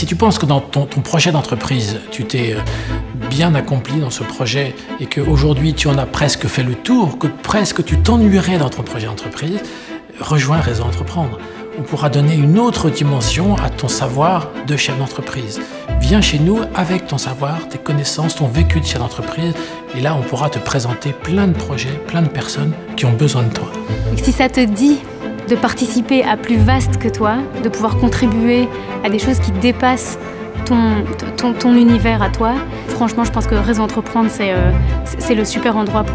si tu penses que dans ton projet d'entreprise, tu t'es bien accompli dans ce projet et qu'aujourd'hui tu en as presque fait le tour, que presque tu t'ennuierais dans ton projet d'entreprise, rejoins Réseau Entreprendre. On pourra donner une autre dimension à ton savoir de chef d'entreprise. Viens chez nous avec ton savoir, tes connaissances, ton vécu de chef d'entreprise. Et là, on pourra te présenter plein de projets, plein de personnes qui ont besoin de toi. Et si ça te dit de participer à plus vaste que toi, de pouvoir contribuer à des choses qui dépassent ton univers à toi, franchement, je pense que Réseau Entreprendre, c'est le super endroit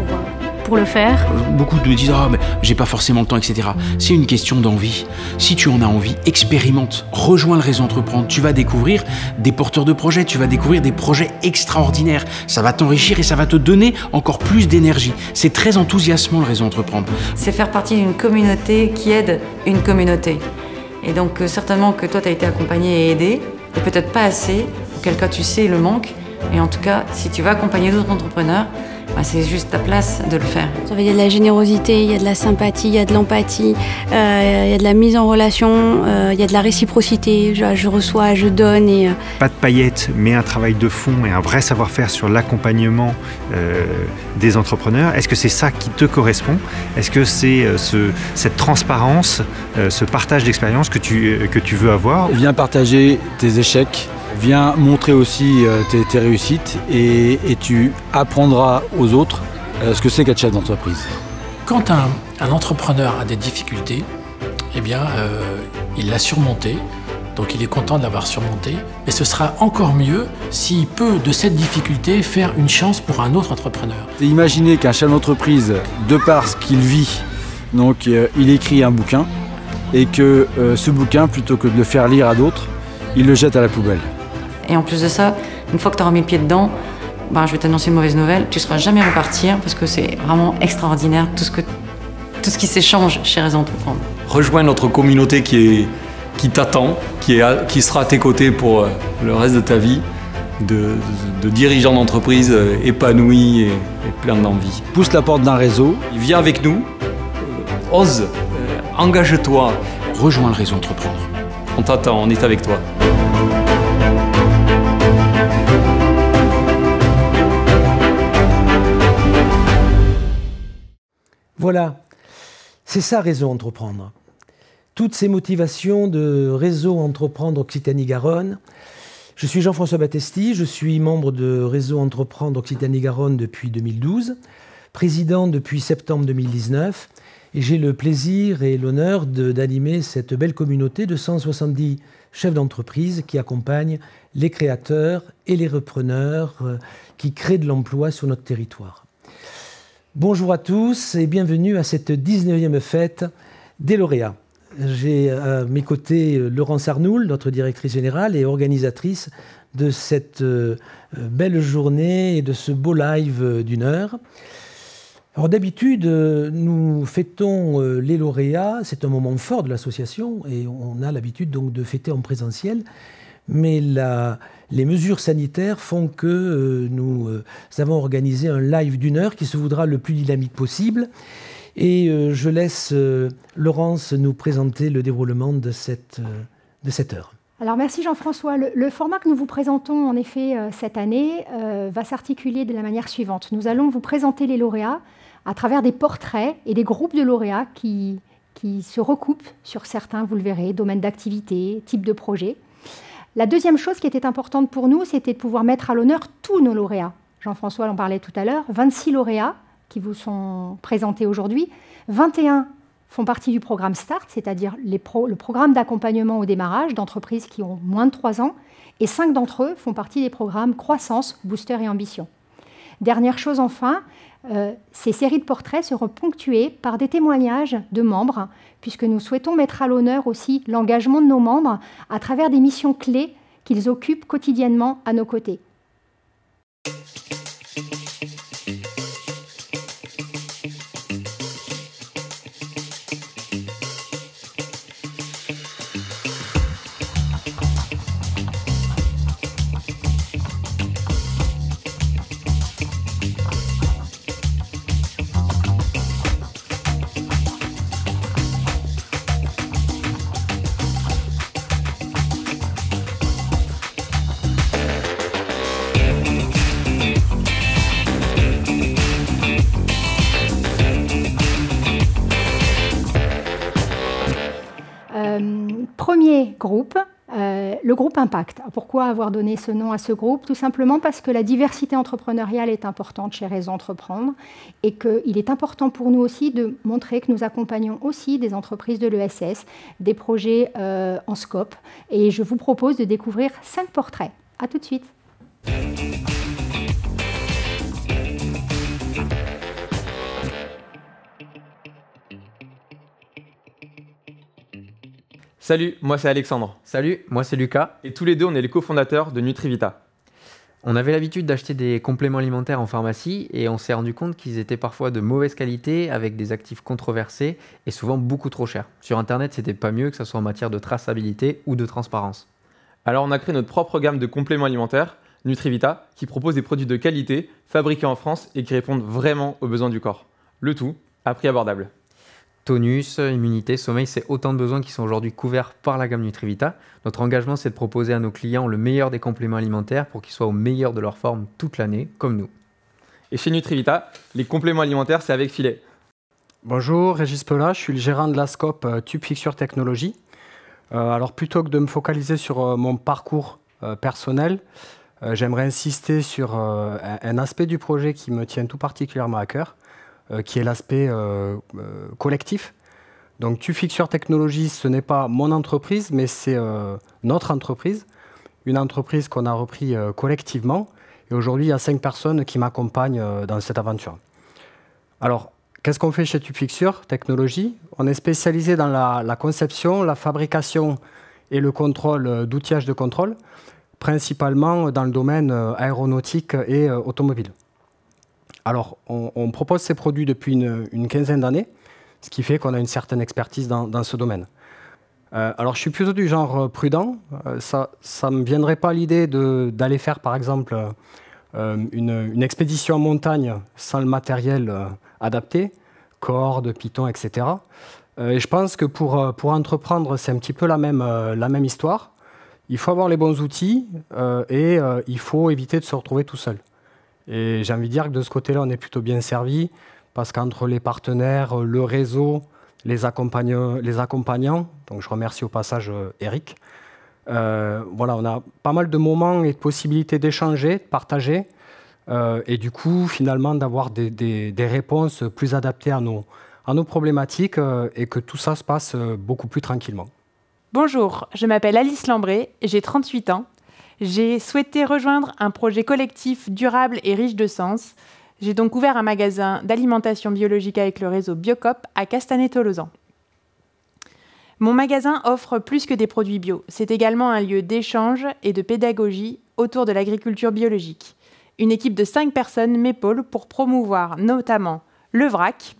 pour le faire. Beaucoup me disent « Ah, mais j'ai pas forcément le temps, etc. » C'est une question d'envie. Si tu en as envie, expérimente. Rejoins le Réseau Entreprendre. Tu vas découvrir des porteurs de projets, tu vas découvrir des projets extraordinaires. Ça va t'enrichir et ça va te donner encore plus d'énergie. C'est très enthousiasmant, le Réseau Entreprendre. C'est faire partie d'une communauté qui aide une communauté. Et donc, certainement que toi, tu as été accompagné et aidé, et peut-être pas assez, auquel cas tu sais le manque. Et en tout cas, si tu vas accompagner d'autres entrepreneurs, c'est juste ta place de le faire. Il y a de la générosité, il y a de la sympathie, il y a de l'empathie, il y a de la mise en relation, il y a de la réciprocité, je reçois, je donne. Et... Pas de paillettes, mais un travail de fond et un vrai savoir-faire sur l'accompagnement des entrepreneurs. Est-ce que c'est ça qui te correspond? Est-ce que c'est cette transparence, ce partage d'expérience que tu veux avoir? Viens partager tes échecs. Viens montrer aussi tes réussites et tu apprendras aux autres ce que c'est qu'être chef d'entreprise. Quand un entrepreneur a des difficultés, eh bien, il l'a surmonté, donc il est content de l'avoir surmonté, mais ce sera encore mieux s'il peut, de cette difficulté, faire une chance pour un autre entrepreneur. Imaginez qu'un chef d'entreprise, de par ce qu'il vit, donc il écrit un bouquin, et que ce bouquin, plutôt que de le faire lire à d'autres, il le jette à la poubelle. Et en plus de ça, une fois que tu auras mis le pied dedans, je vais t'annoncer une mauvaise nouvelle, tu ne seras jamais repartir parce que c'est vraiment extraordinaire tout ce qui s'échange chez Réseau Entreprendre. Rejoins notre communauté qui t'attend, qui sera à tes côtés pour le reste de ta vie, de dirigeants d'entreprise épanouis et plein d'envie. Pousse la porte d'un réseau. Viens avec nous, ose, engage-toi. Rejoins le Réseau Entreprendre. On t'attend, on est avec toi. Voilà, c'est ça Réseau Entreprendre. Toutes ces motivations de Réseau Entreprendre Occitanie-Garonne. Je suis Jean-François Battesti, je suis membre de Réseau Entreprendre Occitanie-Garonne depuis 2012, président depuis septembre 2019, et j'ai le plaisir et l'honneur d'animer cette belle communauté de 170 chefs d'entreprise qui accompagnent les créateurs et les repreneurs qui créent de l'emploi sur notre territoire. Bonjour à tous et bienvenue à cette 19e fête des lauréats. J'ai à mes côtés Laurence Arnoul, notre directrice générale et organisatrice de cette belle journée et de ce beau live d'une heure. Alors d'habitude, nous fêtons les lauréats, c'est un moment fort de l'association et on a l'habitude donc de fêter en présentiel. Mais les mesures sanitaires font que nous avons organisé un live d'une heure qui se voudra le plus dynamique possible. Et je laisse Laurence nous présenter le déroulement de cette heure. Alors merci Jean-François. Le format que nous vous présentons en effet cette année va s'articuler de la manière suivante. Nous allons vous présenter les lauréats à travers des portraits et des groupes de lauréats qui se recoupent sur certains, vous le verrez, domaines d'activité, types de projets. La deuxième chose qui était importante pour nous, c'était de pouvoir mettre à l'honneur tous nos lauréats. Jean-François en parlait tout à l'heure, 26 lauréats qui vous sont présentés aujourd'hui. 21 font partie du programme START, c'est-à-dire le programme d'accompagnement au démarrage d'entreprises qui ont moins de 3 ans, et 5 d'entre eux font partie des programmes Croissance, Booster et Ambition. Dernière chose enfin, ces séries de portraits seront ponctuées par des témoignages de membres, puisque nous souhaitons mettre à l'honneur aussi l'engagement de nos membres à travers des missions clés qu'ils occupent quotidiennement à nos côtés. premier groupe, le groupe Impact. Pourquoi avoir donné ce nom à ce groupe? Tout simplement parce que la diversité entrepreneuriale est importante chez Réseau Entreprendre et qu'il est important pour nous aussi de montrer que nous accompagnons aussi des entreprises de l'ESS, des projets en scope. Et je vous propose de découvrir 5 portraits. À tout de suite. Salut, moi c'est Alexandre. Salut, moi c'est Lucas. Et tous les deux, on est les cofondateurs de Nutrivita. On avait l'habitude d'acheter des compléments alimentaires en pharmacie et on s'est rendu compte qu'ils étaient parfois de mauvaise qualité, avec des actifs controversés et souvent beaucoup trop chers. Sur Internet, c'était pas mieux, que ce soit en matière de traçabilité ou de transparence. Alors on a créé notre propre gamme de compléments alimentaires, Nutrivita, qui propose des produits de qualité, fabriqués en France et qui répondent vraiment aux besoins du corps. Le tout à prix abordable. Tonus, immunité, sommeil, c'est autant de besoins qui sont aujourd'hui couverts par la gamme Nutrivita. Notre engagement, c'est de proposer à nos clients le meilleur des compléments alimentaires pour qu'ils soient au meilleur de leur forme toute l'année, comme nous. Et chez Nutrivita, les compléments alimentaires, c'est avec filet. Bonjour, Régis Pelat, je suis le gérant de la Scope Tube Fixure Technologies. Alors plutôt que de me focaliser sur mon parcours personnel, j'aimerais insister sur un aspect du projet qui me tient tout particulièrement à cœur, qui est l'aspect collectif. Donc Tube Fixure Technologies, ce n'est pas mon entreprise, mais c'est notre entreprise, une entreprise qu'on a repris collectivement. Et aujourd'hui, il y a 5 personnes qui m'accompagnent dans cette aventure. Alors, qu'est-ce qu'on fait chez Tube Fixure Technologies? On est spécialisé dans la conception, la fabrication et le contrôle d'outillage de contrôle, principalement dans le domaine aéronautique et automobile. Alors, on propose ces produits depuis une quinzaine d'années, ce qui fait qu'on a une certaine expertise dans ce domaine. Alors, je suis plutôt du genre prudent. Ça ne me viendrait pas l'idée d'aller faire, par exemple, une expédition en montagne sans le matériel adapté, cordes, pitons, etc. Et je pense que pour entreprendre, c'est un petit peu la même histoire. Il faut avoir les bons outils et il faut éviter de se retrouver tout seul. Et j'ai envie de dire que de ce côté-là, on est plutôt bien servi parce qu'entre les partenaires, le réseau, les accompagnants, donc je remercie au passage Eric, voilà, on a pas mal de moments et de possibilités d'échanger, de partager et du coup, finalement, d'avoir des réponses plus adaptées à nos problématiques et que tout ça se passe beaucoup plus tranquillement. Bonjour, je m'appelle Alice Lambré, j'ai 38 ans. J'ai souhaité rejoindre un projet collectif durable et riche de sens. J'ai donc ouvert un magasin d'alimentation biologique avec le réseau Biocop à Castanet-Tolosan. Mon magasin offre plus que des produits bio. C'est également un lieu d'échange et de pédagogie autour de l'agriculture biologique. Une équipe de 5 personnes m'épaule pour promouvoir notamment le vrac.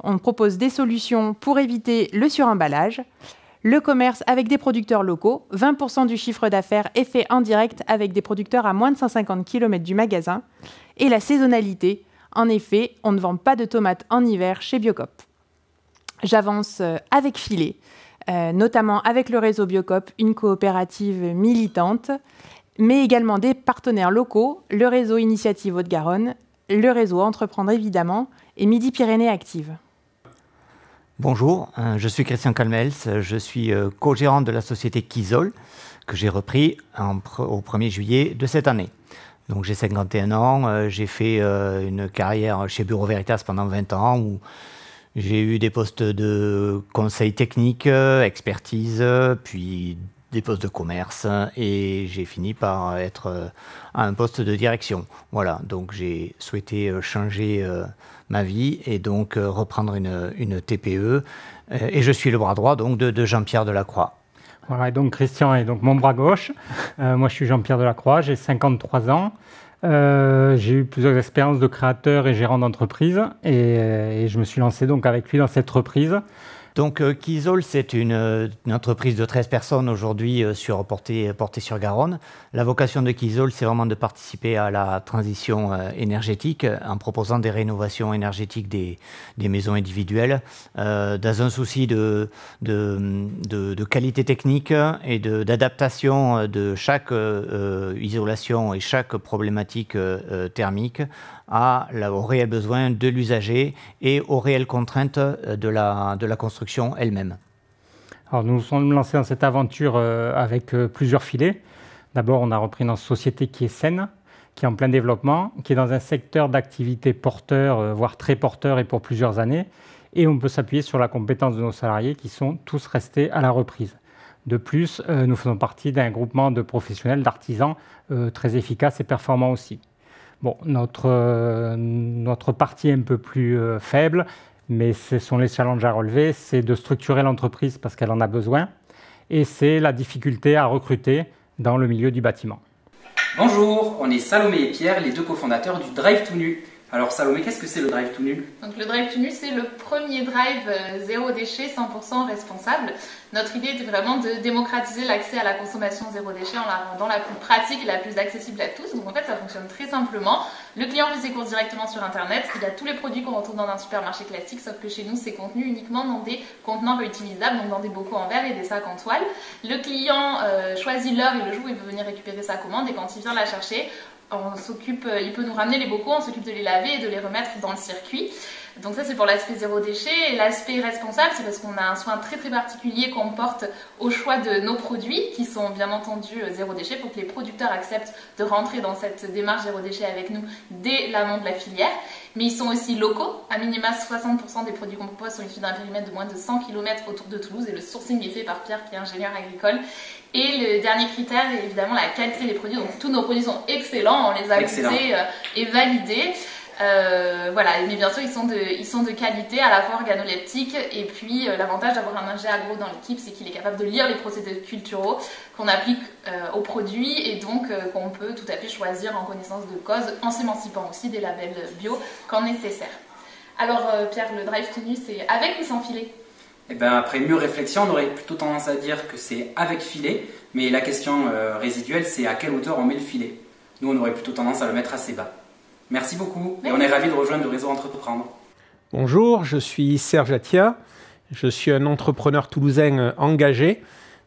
On propose des solutions pour éviter le suremballage. Le commerce avec des producteurs locaux, 20% du chiffre d'affaires est fait en direct avec des producteurs à moins de 150 km du magasin. Et la saisonnalité, en effet, on ne vend pas de tomates en hiver chez Biocop. J'avance avec filet, notamment avec le réseau Biocop, une coopérative militante, mais également des partenaires locaux, le réseau Initiative Haute-Garonne, le réseau Entreprendre évidemment, et Midi-Pyrénées Active. Bonjour, je suis Christian Calmels, je suis co-gérant de la société Kizol, que j'ai repris au 1er juillet de cette année. Donc j'ai 51 ans, j'ai fait une carrière chez Bureau Veritas pendant 20 ans, où j'ai eu des postes de conseil technique, expertise, puis des postes de commerce, et j'ai fini par être à un poste de direction. Voilà, donc j'ai souhaité changer ma vie et donc reprendre une TPE. Et je suis le bras droit donc, de Jean-Pierre Delacroix. Voilà, et donc Christian est donc mon bras gauche. Moi, je suis Jean-Pierre Delacroix, j'ai 53 ans. J'ai eu plusieurs expériences de créateur et gérant d'entreprise et je me suis lancé donc avec lui dans cette reprise. Donc Kizol, c'est une entreprise de 13 personnes aujourd'hui portée sur Garonne. La vocation de Kizol, c'est vraiment de participer à la transition énergétique en proposant des rénovations énergétiques des maisons individuelles dans un souci de qualité technique et d'adaptation de chaque isolation et chaque problématique thermique aux réels besoins de l'usager et aux réelles contraintes de la construction elle-même. Alors nous nous sommes lancés dans cette aventure avec plusieurs filets. D'abord, on a repris une société qui est saine, qui est en plein développement, qui est dans un secteur d'activité porteur, voire très porteur et pour plusieurs années. Et on peut s'appuyer sur la compétence de nos salariés qui sont tous restés à la reprise. De plus, nous faisons partie d'un groupement de professionnels, d'artisans très efficaces et performants aussi. Bon, notre partie est un peu plus faible, mais ce sont les challenges à relever, c'est de structurer l'entreprise parce qu'elle en a besoin, et c'est la difficulté à recruter dans le milieu du bâtiment. Bonjour, on est Salomé et Pierre, les deux cofondateurs du Drive tout nu. Alors Salomé, qu'est-ce que c'est le Drive tout nu? Donc le Drive tout nu, c'est le premier drive zéro déchet, 100% responsable. Notre idée était vraiment de démocratiser l'accès à la consommation zéro déchet en la rendant la plus pratique et la plus accessible à tous. Donc en fait, ça fonctionne très simplement. Le client fait ses courses directement sur Internet. Il a tous les produits qu'on retrouve dans un supermarché classique, sauf que chez nous, c'est contenu uniquement dans des contenants réutilisables, donc dans des bocaux en verre et des sacs en toile. Le client choisit l'heure et le jour où il veut venir récupérer sa commande, et quand il vient la chercher, il peut nous ramener les bocaux, on s'occupe de les laver et de les remettre dans le circuit. Donc ça, c'est pour l'aspect zéro déchet. Et l'aspect responsable, c'est parce qu'on a un soin très très particulier qu'on porte au choix de nos produits, qui sont bien entendu zéro déchet, pour que les producteurs acceptent de rentrer dans cette démarche zéro déchet avec nous dès l'amont de la filière. Mais ils sont aussi locaux. À minima, 60% des produits qu'on propose sont issus d'un périmètre de moins de 100 km autour de Toulouse, et le sourcing est fait par Pierre, qui est ingénieur agricole. Et le dernier critère est évidemment la qualité des produits. Donc tous nos produits sont excellents, on les a goûtés et validés. Voilà, mais bien sûr ils sont de qualité, à la fois organoleptiques, et puis l'avantage d'avoir un ingé agro dans l'équipe, c'est qu'il est capable de lire les procédés culturaux qu'on applique aux produits, et donc qu'on peut tout à fait choisir en connaissance de cause, en s'émancipant aussi des labels bio quand nécessaire. Alors Pierre, le Drive tout nu, c'est avec ou sans filet? Eh ben, après mûre réflexion, on aurait plutôt tendance à dire que c'est avec filet, mais la question résiduelle, c'est à quelle hauteur on met le filet. Nous, on aurait plutôt tendance à le mettre assez bas. Merci beaucoup, et on est ravis de rejoindre le réseau Entreprendre. Bonjour, je suis Serge Attia, je suis un entrepreneur toulousain engagé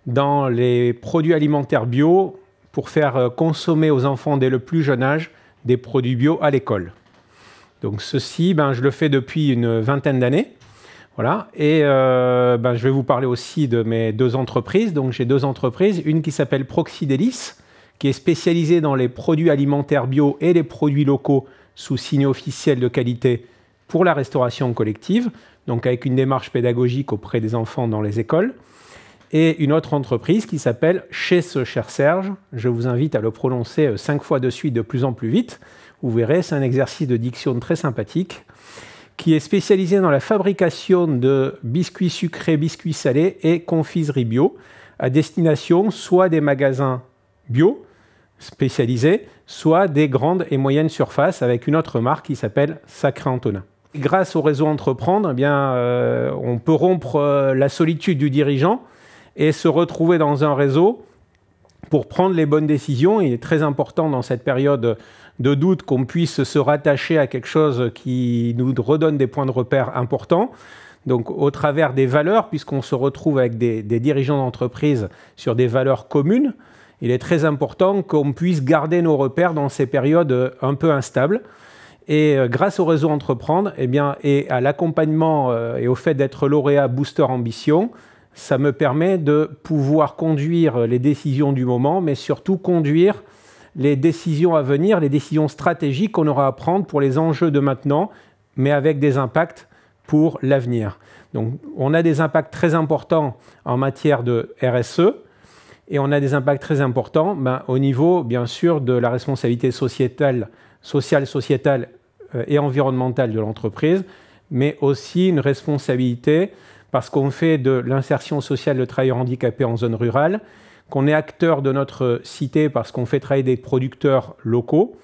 dans les produits alimentaires bio pour faire consommer aux enfants dès le plus jeune âge des produits bio à l'école. Donc ceci, je le fais depuis une vingtaine d'années. Voilà. Et je vais vous parler aussi de mes deux entreprises. Donc j'ai deux entreprises, une qui s'appelle Proxydélis, qui est spécialisée dans les produits alimentaires bio et les produits locaux sous signe officiel de qualité pour la restauration collective, donc avec une démarche pédagogique auprès des enfants dans les écoles. Et une autre entreprise qui s'appelle Chez ce cher Serge. Je vous invite à le prononcer 5 fois de suite de plus en plus vite. Vous verrez, c'est un exercice de diction très sympathique, qui est spécialisé dans la fabrication de biscuits sucrés, biscuits salés et confiseries bio, à destination soit des magasins bio spécialisés, soit des grandes et moyennes surfaces, avec une autre marque qui s'appelle Sacré Antonin. Grâce au réseau Entreprendre, on peut rompre la solitude du dirigeant et se retrouver dans un réseau pour prendre les bonnes décisions. Il est très important dans cette période de doute qu'on puisse se rattacher à quelque chose qui nous redonne des points de repère importants. Donc au travers des valeurs, puisqu'on se retrouve avec des dirigeants d'entreprise sur des valeurs communes, il est très important qu'on puisse garder nos repères dans ces périodes un peu instables. Et grâce au réseau Entreprendre, et à l'accompagnement et au fait d'être lauréat Booster Ambition, ça me permet de pouvoir conduire les décisions du moment, mais surtout conduire les décisions à venir, les décisions stratégiques qu'on aura à prendre pour les enjeux de maintenant, mais avec des impacts pour l'avenir. Donc, on a des impacts très importants en matière de RSE, et on a des impacts très importants au niveau, bien sûr, de la responsabilité sociétale et environnementale de l'entreprise, mais aussi une responsabilité parce qu'on fait de l'insertion sociale de travailleurs handicapés en zone rurale, qu'on est acteur de notre cité parce qu'on fait travailler des producteurs locaux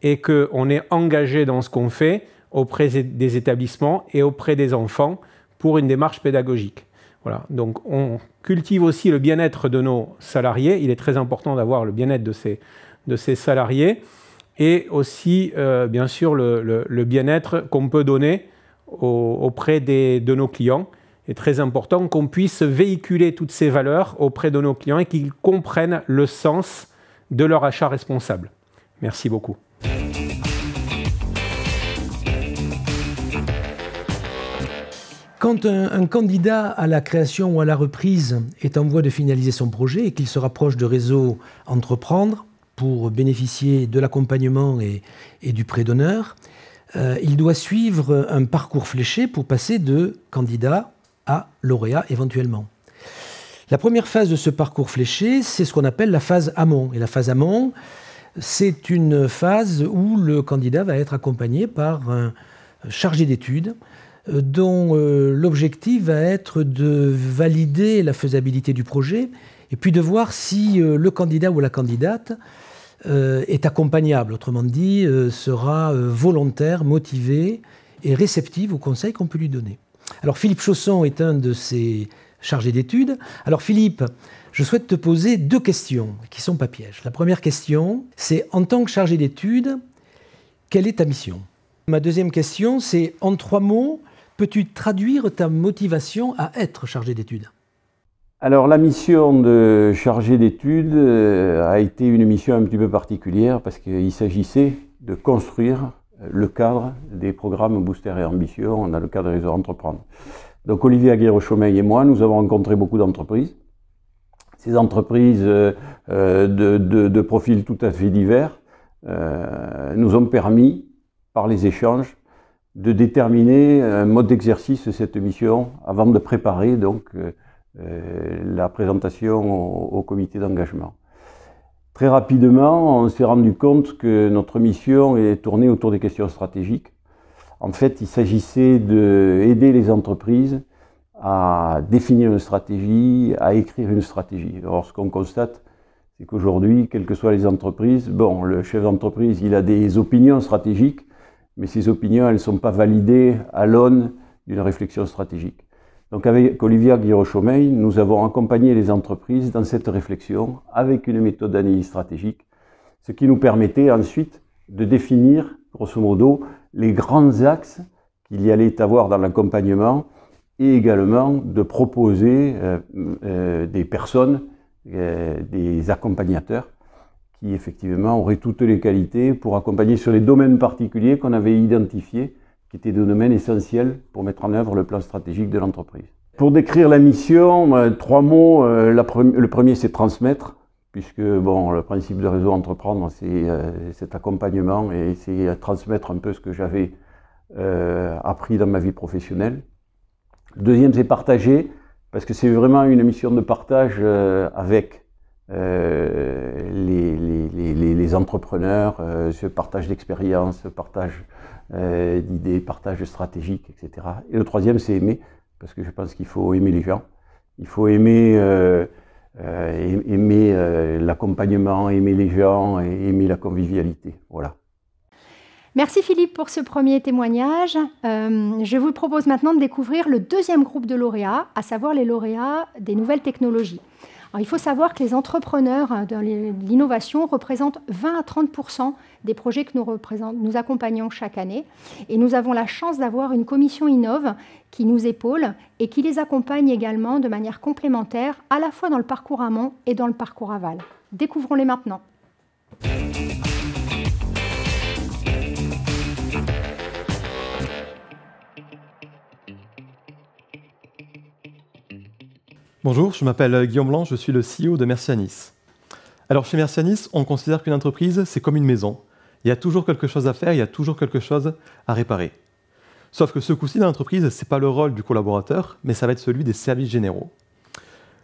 et qu'on est engagé dans ce qu'on fait auprès des établissements et auprès des enfants pour une démarche pédagogique. Voilà. Donc on cultive aussi le bien-être de nos salariés. Il est très important d'avoir le bien-être de ces salariés et aussi, bien sûr, le bien-être qu'on peut donner auprès de nos clients. Il est très important qu'on puisse véhiculer toutes ces valeurs auprès de nos clients et qu'ils comprennent le sens de leur achat responsable. Merci beaucoup. Quand un candidat à la création ou à la reprise est en voie de finaliser son projet et qu'il se rapproche de Réseau Entreprendre pour bénéficier de l'accompagnement et du prêt d'honneur, il doit suivre un parcours fléché pour passer de candidat à lauréat éventuellement. La première phase de ce parcours fléché, c'est ce qu'on appelle la phase amont. Et la phase amont, c'est une phase où le candidat va être accompagné par un chargé d'études dont l'objectif va être de valider la faisabilité du projet et puis de voir si le candidat ou la candidate est accompagnable, autrement dit, sera volontaire, motivé et réceptif aux conseils qu'on peut lui donner. Alors Philippe Chausson est un de ces chargés d'études. Alors Philippe, je souhaite te poser 2 questions qui ne sont pas pièges. La première question, c'est en tant que chargé d'études, quelle est ta mission? Ma deuxième question, c'est en 3 mots, peux-tu traduire ta motivation à être chargé d'études? Alors la mission de chargé d'études a été une mission un petit peu particulière parce qu'il s'agissait de construire le cadre des programmes Booster et Ambition dans le cadre de Réseau Entreprendre. Donc Olivier Aguirre-Chaumeil et moi, nous avons rencontré beaucoup d'entreprises. Ces entreprises de profils tout à fait divers nous ont permis, par les échanges, de déterminer un mode d'exercice de cette mission avant de préparer donc la présentation au comité d'engagement. Très rapidement, on s'est rendu compte que notre mission est tournée autour des questions stratégiques. En fait, il s'agissait d'aider les entreprises à définir une stratégie, à écrire une stratégie. Alors, ce qu'on constate, c'est qu'aujourd'hui, quelles que soient les entreprises, bon, le chef d'entreprise, il a des opinions stratégiques, mais ces opinions, elles ne sont pas validées à l'aune d'une réflexion stratégique. Donc avec Olivier Aguirre-Chaumeil, nous avons accompagné les entreprises dans cette réflexion avec une méthode d'analyse stratégique, ce qui nous permettait ensuite de définir, grosso modo, les grands axes qu'il y allait avoir dans l'accompagnement et également de proposer des personnes, des accompagnateurs qui effectivement auraient toutes les qualités pour accompagner sur les domaines particuliers qu'on avait identifiés, qui étaient des domaines essentiels pour mettre en œuvre le plan stratégique de l'entreprise. Pour décrire la mission, 3 mots. Le premier, c'est transmettre, puisque bon, le principe de Réseau Entreprendre, c'est cet accompagnement et c'est transmettre un peu ce que j'avais appris dans ma vie professionnelle. Le deuxième, c'est partager, parce que c'est vraiment une mission de partage avec les entrepreneurs, ce partage d'expérience, ce partage d'idées, partage stratégique, etc. Et le troisième, c'est aimer, parce que je pense qu'il faut aimer les gens. Il faut aimer, l'accompagnement, aimer les gens et aimer la convivialité. Voilà. Merci Philippe pour ce premier témoignage. Je vous propose maintenant de découvrir le deuxième groupe de lauréats, à savoir les lauréats des nouvelles technologies. Alors, il faut savoir que les entrepreneurs de l'innovation représentent 20 à 30% des projets que nous accompagnons chaque année. Et nous avons la chance d'avoir une commission Innov qui nous épaule et qui les accompagne également de manière complémentaire, à la fois dans le parcours amont et dans le parcours aval. Découvrons-les maintenant. Bonjour, je m'appelle Guillaume Blanc, je suis le CEO de Mercianis. Alors chez Mercianis, on considère qu'une entreprise, c'est comme une maison. Il y a toujours quelque chose à faire, il y a toujours quelque chose à réparer. Sauf que ce coup-ci dans l'entreprise, ce n'est pas le rôle du collaborateur, mais ça va être celui des services généraux.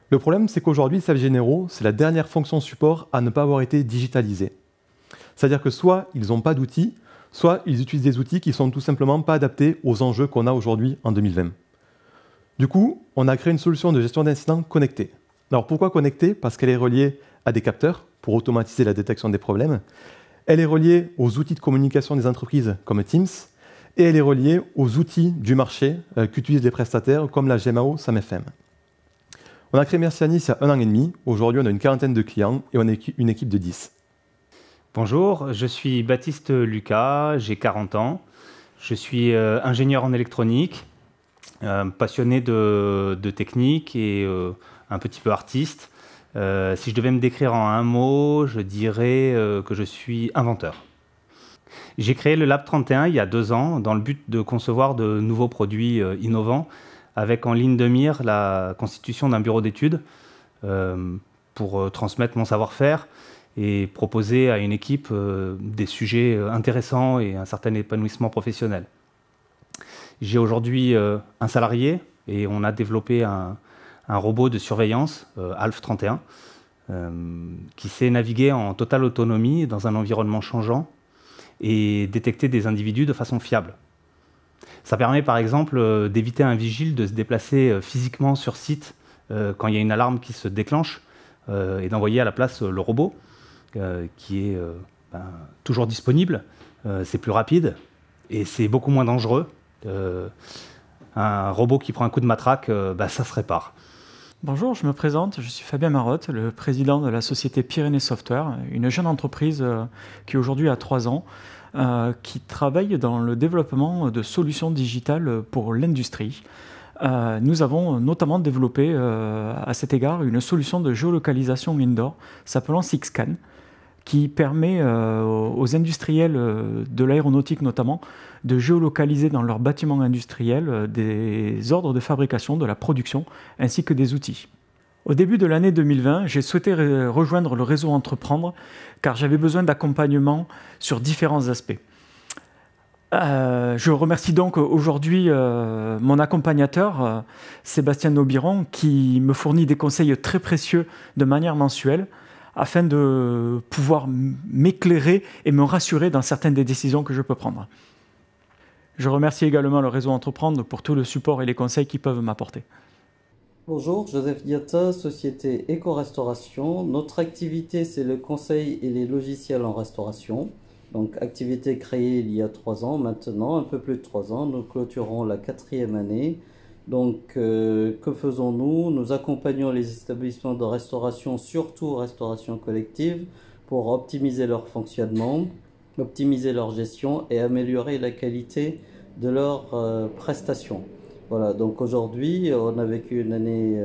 Le problème, c'est qu'aujourd'hui, les services généraux, c'est la dernière fonction support à ne pas avoir été digitalisée. C'est-à-dire que soit ils n'ont pas d'outils, soit ils utilisent des outils qui ne sont tout simplement pas adaptés aux enjeux qu'on a aujourd'hui en 2020. Du coup, on a créé une solution de gestion d'incidents connectée. Alors pourquoi connectée? Parce qu'elle est reliée à des capteurs pour automatiser la détection des problèmes. Elle est reliée aux outils de communication des entreprises comme Teams et elle est reliée aux outils du marché qu'utilisent les prestataires comme la GMAO SAM-FM. On a créé Mercianis il y a 1 an et demi. Aujourd'hui, on a une quarantaine de clients et on est une équipe de 10. Bonjour, je suis Baptiste Lucas, j'ai 40 ans. Je suis ingénieur en électronique. Passionné de technique et un petit peu artiste. Si je devais me décrire en un mot, je dirais que je suis inventeur. J'ai créé le Lab 31 il y a 2 ans dans le but de concevoir de nouveaux produits innovants avec en ligne de mire la constitution d'un bureau d'études pour transmettre mon savoir-faire et proposer à une équipe des sujets intéressants et un certain épanouissement professionnel. J'ai aujourd'hui un salarié et on a développé un robot de surveillance, ALF 31, qui sait naviguer en totale autonomie dans un environnement changeant et détecter des individus de façon fiable. Ça permet par exemple d'éviter à un vigile de se déplacer physiquement sur site quand il y a une alarme qui se déclenche et d'envoyer à la place le robot qui est toujours disponible, c'est plus rapide et c'est beaucoup moins dangereux. Un robot qui prend un coup de matraque, ça se répare. Bonjour, je me présente, je suis Fabien Marotte, le président de la société Pyrénées Software, une jeune entreprise qui aujourd'hui a 3 ans, qui travaille dans le développement de solutions digitales pour l'industrie. Nous avons notamment développé à cet égard une solution de géolocalisation indoor s'appelant SIXCAN, qui permet aux industriels de l'aéronautique notamment de géolocaliser dans leurs bâtiments industriels des ordres de fabrication, de la production, ainsi que des outils. Au début de l'année 2020, j'ai souhaité rejoindre le réseau Entreprendre car j'avais besoin d'accompagnement sur différents aspects. Je remercie donc aujourd'hui mon accompagnateur, Sébastien Naubiron, qui me fournit des conseils très précieux de manière mensuelle afin de pouvoir m'éclairer et me rassurer dans certaines des décisions que je peux prendre. Je remercie également le réseau Entreprendre pour tout le support et les conseils qu'ils peuvent m'apporter. Bonjour, Joseph Diatta, société Éco-Restauration. Notre activité, c'est le conseil et les logiciels en restauration. Donc, activité créée il y a 3 ans maintenant, un peu plus de 3 ans. Nous clôturons la 4e année. Donc, que faisons-nous? Nous accompagnons les établissements de restauration, surtout restauration collective, pour optimiser leur fonctionnement, optimiser leur gestion et améliorer la qualité de leurs prestations. Voilà, donc aujourd'hui, on a vécu une année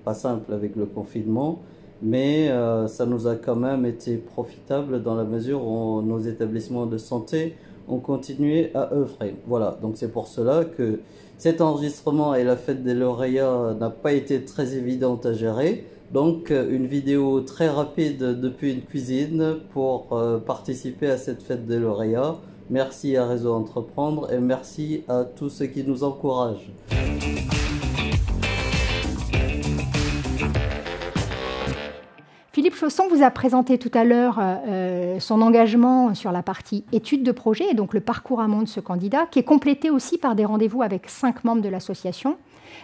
pas simple avec le confinement, mais ça nous a quand même été profitable dans la mesure où nos établissements de santé ont continué à œuvrer. Voilà, donc c'est pour cela que cet enregistrement et la fête des lauréats n'a pas été très évidente à gérer. Donc une vidéo très rapide depuis une cuisine pour participer à cette fête des lauréats. Merci à Réseau Entreprendre et merci à tous ceux qui nous encouragent. Philippe Chausson vous a présenté tout à l'heure son engagement sur la partie études de projet, et donc le parcours amont de ce candidat, qui est complété aussi par des rendez-vous avec 5 membres de l'association.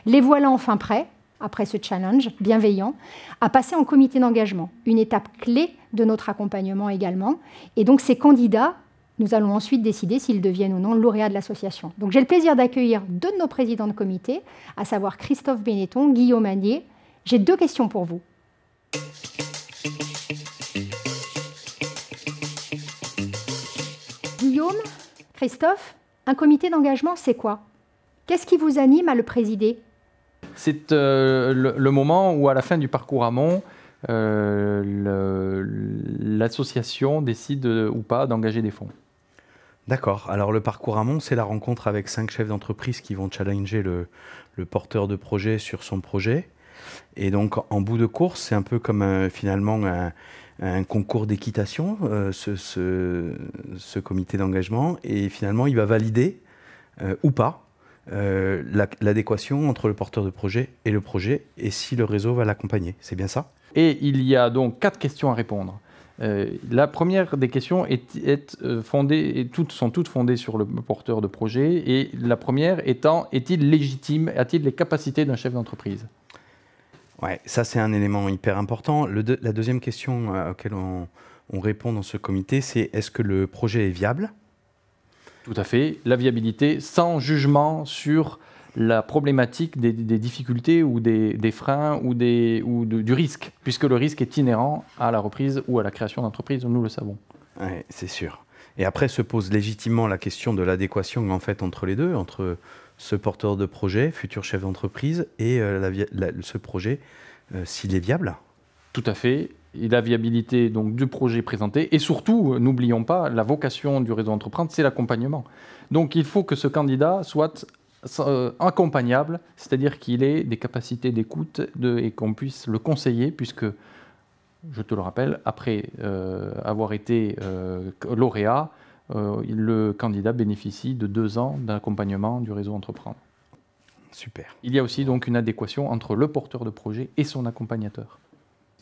Les voilà enfin prêts, après ce challenge bienveillant, à passer en comité d'engagement, une étape clé de notre accompagnement également. Et donc ces candidats, nous allons ensuite décider s'ils deviennent ou non lauréats de l'association. Donc j'ai le plaisir d'accueillir 2 de nos présidents de comité, à savoir Christophe Benetton, Guillaume Agnier. J'ai 2 questions pour vous. Guillaume, Christophe, un comité d'engagement, c'est quoi? Qu'est-ce qui vous anime à le présider? C'est le moment où, à la fin du parcours amont, l'association décide ou pas d'engager des fonds. D'accord. Alors le parcours amont, c'est la rencontre avec 5 chefs d'entreprise qui vont challenger le porteur de projet sur son projet. Et donc en bout de course, c'est un peu comme finalement un concours d'équitation, ce comité d'engagement. Et finalement, il va valider ou pas l'adéquation entre le porteur de projet et le projet, et si le réseau va l'accompagner. C'est bien ça? Et il y a donc 4 questions à répondre. La première des questions est fondée, et sont toutes fondées sur le porteur de projet. Et la première étant, est-il légitime? A-t-il les capacités d'un chef d'entreprise? Ouais, ça c'est un élément hyper important. La deuxième question à laquelle on répond dans ce comité, c'est est-ce que le projet est viable? Tout à fait. La viabilité, sans jugement sur la problématique des difficultés ou des freins ou du risque, puisque le risque est inhérent à la reprise ou à la création d'entreprise, nous le savons. Oui, c'est sûr. Et après se pose légitimement la question de l'adéquation en fait entre les deux, entre ce porteur de projet, futur chef d'entreprise, et ce projet, s'il est viable. Tout à fait. Et la viabilité donc, du projet présenté. Et surtout, n'oublions pas, la vocation du réseau Entreprendre, c'est l'accompagnement. Donc il faut que ce candidat soit accompagnable, c'est-à-dire qu'il ait des capacités d'écoute et qu'on puisse le conseiller, puisque, je te le rappelle, après avoir été lauréat, le candidat bénéficie de 2 ans d'accompagnement du réseau Entreprendre. Super. Il y a aussi donc une adéquation entre le porteur de projet et son accompagnateur.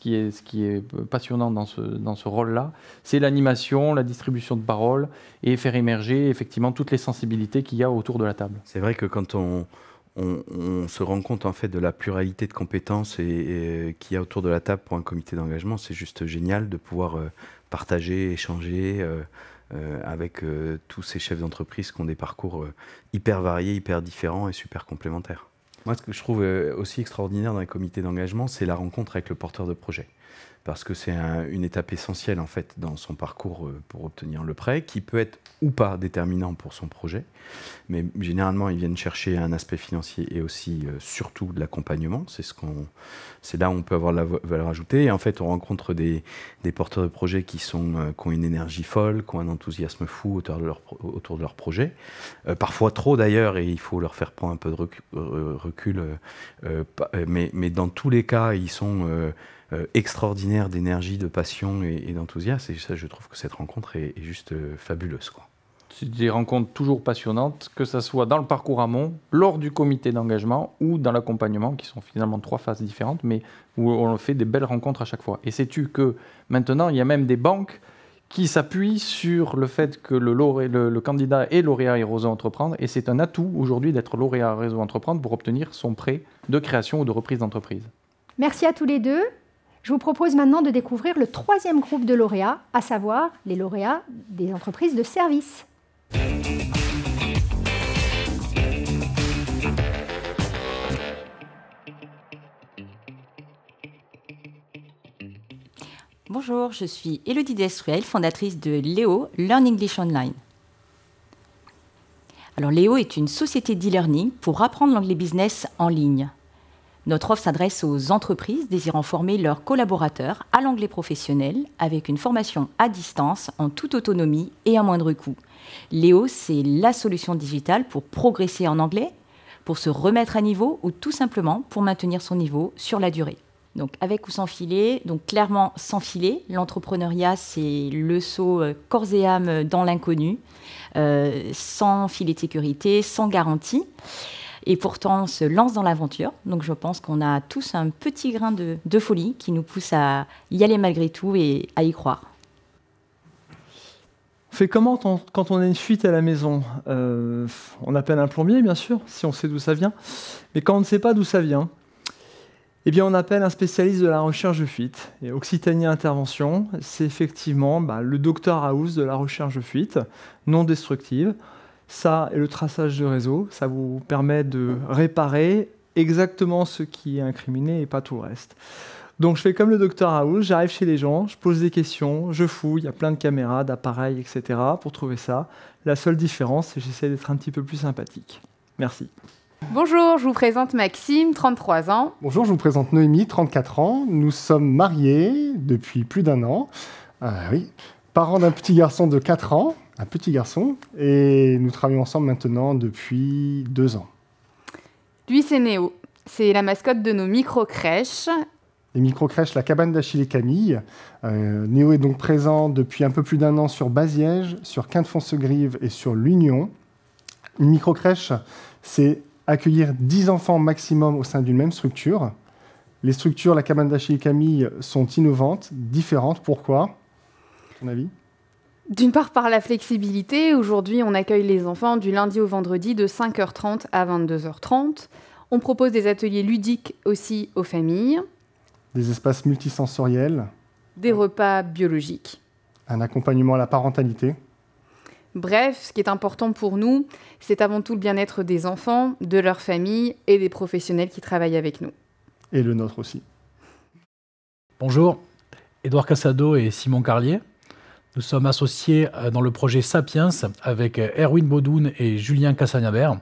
Ce qui est passionnant dans ce rôle-là, c'est l'animation, la distribution de parole et faire émerger effectivement toutes les sensibilités qu'il y a autour de la table. C'est vrai que quand on se rend compte en fait de la pluralité de compétences qu'il y a autour de la table pour un comité d'engagement, c'est juste génial de pouvoir partager, échanger avec tous ces chefs d'entreprise qui ont des parcours hyper variés, hyper différents et super complémentaires. Moi, ce que je trouve aussi extraordinaire dans les comités d'engagement, c'est la rencontre avec le porteur de projet. Parce que c'est une étape essentielle en fait dans son parcours pour obtenir le prêt, qui peut être ou pas déterminant pour son projet. Mais généralement, ils viennent chercher un aspect financier et aussi surtout de l'accompagnement. C'est là où on peut avoir la valeur ajoutée. Et en fait, on rencontre des porteurs de projets qui ont une énergie folle, qui ont un enthousiasme fou autour de leur projet. Parfois trop d'ailleurs, et il faut leur faire prendre un peu de recul. Mais dans tous les cas, ils sont extraordinaire d'énergie, de passion et d'enthousiasme. Et ça, je trouve que cette rencontre est juste fabuleuse, quoi. C'est des rencontres toujours passionnantes, que ce soit dans le parcours amont, lors du comité d'engagement ou dans l'accompagnement, qui sont finalement 3 phases différentes, mais où on fait des belles rencontres à chaque fois. Et sais-tu que maintenant, il y a même des banques qui s'appuient sur le fait que le candidat est lauréat et réseau Entreprendre, et c'est un atout aujourd'hui d'être lauréat réseau Entreprendre pour obtenir son prêt de création ou de reprise d'entreprise. Merci à tous les deux. Je vous propose maintenant de découvrir le 3e groupe de lauréats, à savoir les lauréats des entreprises de services. Bonjour, je suis Élodie Destruel, fondatrice de Léo, Learn English Online. Alors Léo est une société d'e-learning pour apprendre l'anglais business en ligne. Notre offre s'adresse aux entreprises désirant former leurs collaborateurs à l'anglais professionnel avec une formation à distance en toute autonomie et à moindre coût. Léo, c'est la solution digitale pour progresser en anglais, pour se remettre à niveau ou tout simplement pour maintenir son niveau sur la durée. Donc avec ou sans filet, donc clairement sans filet, l'entrepreneuriat c'est le saut corps et âme dans l'inconnu, sans filet de sécurité, sans garantie. Et pourtant, on se lance dans l'aventure. Donc, je pense qu'on a tous un petit grain de folie qui nous pousse à y aller malgré tout et à y croire. On fait comment quand on a une fuite à la maison? On appelle un plombier, bien sûr, si on sait d'où ça vient. Mais quand on ne sait pas d'où ça vient, eh bien, on appelle un spécialiste de la recherche de fuite. Et Occitanie Intervention, c'est effectivement le Dr House de la recherche de fuite, non destructive. Ça et le traçage de réseau, ça vous permet de réparer exactement ce qui est incriminé et pas tout le reste. Donc je fais comme le Dr House, j'arrive chez les gens, je pose des questions, je fouille, il y a plein de caméras, d'appareils, etc. pour trouver ça. La seule différence, c'est que j'essaie d'être un petit peu plus sympathique. Merci. Bonjour, je vous présente Maxime, 33 ans. Bonjour, je vous présente Noémie, 34 ans. Nous sommes mariés depuis plus d'1 an. Oui. Parents d'un petit garçon de 4 ans. Un petit garçon, et nous travaillons ensemble maintenant depuis 2 ans. Lui, c'est Néo. C'est la mascotte de nos micro-crèches. Les micro-crèches, la cabane d'Achille et Camille. Néo est donc présent depuis un peu plus d'1 an sur Baziège, sur Quinte-Foncegrive et sur l'Union. Une micro-crèche, c'est accueillir 10 enfants maximum au sein d'une même structure. Les structures, la cabane d'Achille et Camille, sont innovantes, différentes. Pourquoi, à ton avis ? D'une part, par la flexibilité. Aujourd'hui, on accueille les enfants du lundi au vendredi de 5h30 à 22h30. On propose des ateliers ludiques aussi aux familles. Des espaces multisensoriels. Des repas biologiques. Un accompagnement à la parentalité. Bref, ce qui est important pour nous, c'est avant tout le bien-être des enfants, de leur famille et des professionnels qui travaillent avec nous. Et le nôtre aussi. Bonjour, Édouard Cassado et Simon Carlier. Nous sommes associés dans le projet Sapiens avec Erwin Baudoun et Julien Cassagnabert.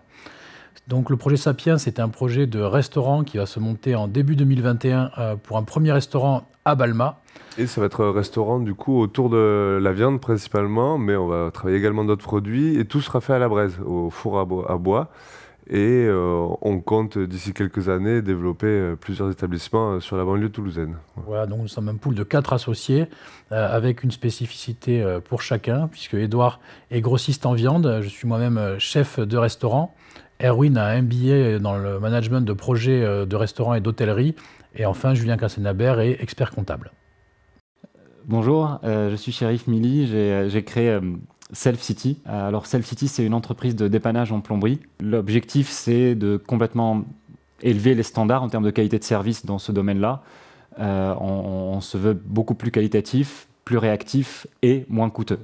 Donc le projet Sapiens, c'est un projet de restaurant qui va se monter en début 2021 pour un premier restaurant à Balma. Et ça va être un restaurant du coup autour de la viande principalement, mais on va travailler également d'autres produits et tout sera fait à la braise, au four à bois. Et on compte d'ici quelques années développer plusieurs établissements sur la banlieue toulousaine. Voilà, donc nous sommes un pool de 4 associés avec une spécificité pour chacun, puisque Édouard est grossiste en viande, je suis moi-même chef de restaurant. Erwin a un MBA dans le management de projets de restaurants et d'hôtellerie. Et enfin, Julien Cassenabert est expert comptable. Bonjour, je suis Chérif Mili, j'ai créé Self City. Alors Self City, c'est une entreprise de dépannage en plomberie. L'objectif, c'est de complètement élever les standards en termes de qualité de service dans ce domaine-là. On se veut beaucoup plus qualitatif, plus réactif et moins coûteux.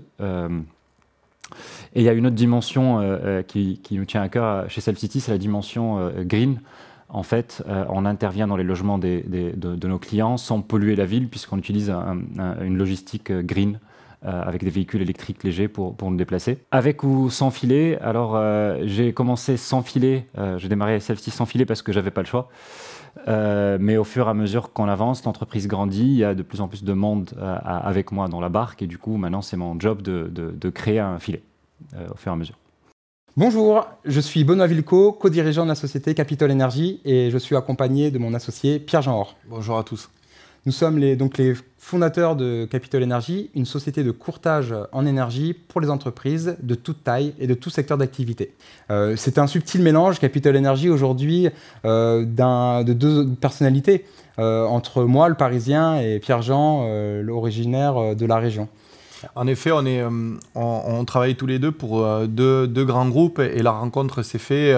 Et il y a une autre dimension qui nous tient à cœur chez Self City, c'est la dimension green. En fait, on intervient dans les logements de nos clients sans polluer la ville, puisqu'on utilise une logistique green avec des véhicules électriques légers pour nous déplacer. Avec ou sans filet, alors j'ai commencé sans filet, j'ai démarré Self City sans filet parce que j'avais pas le choix. Mais au fur et à mesure qu'on avance, l'entreprise grandit, il y a de plus en plus de monde avec moi dans la barque, et du coup, maintenant, c'est mon job de créer un filet au fur et à mesure. Bonjour, je suis Benoît Vilco, co-dirigeant de la société Capitol Energy, et je suis accompagné de mon associé Pierre-Jean Or. Bonjour à tous. Nous sommes les fondateurs de Capitol Energy, une société de courtage en énergie pour les entreprises de toute taille et de tout secteur d'activité. C'est un subtil mélange, Capitol Energy, aujourd'hui, de deux personnalités, entre moi, le Parisien, et Pierre-Jean, l'originaire de la région. En effet, on travaille tous les deux pour deux grands groupes, et la rencontre s'est faite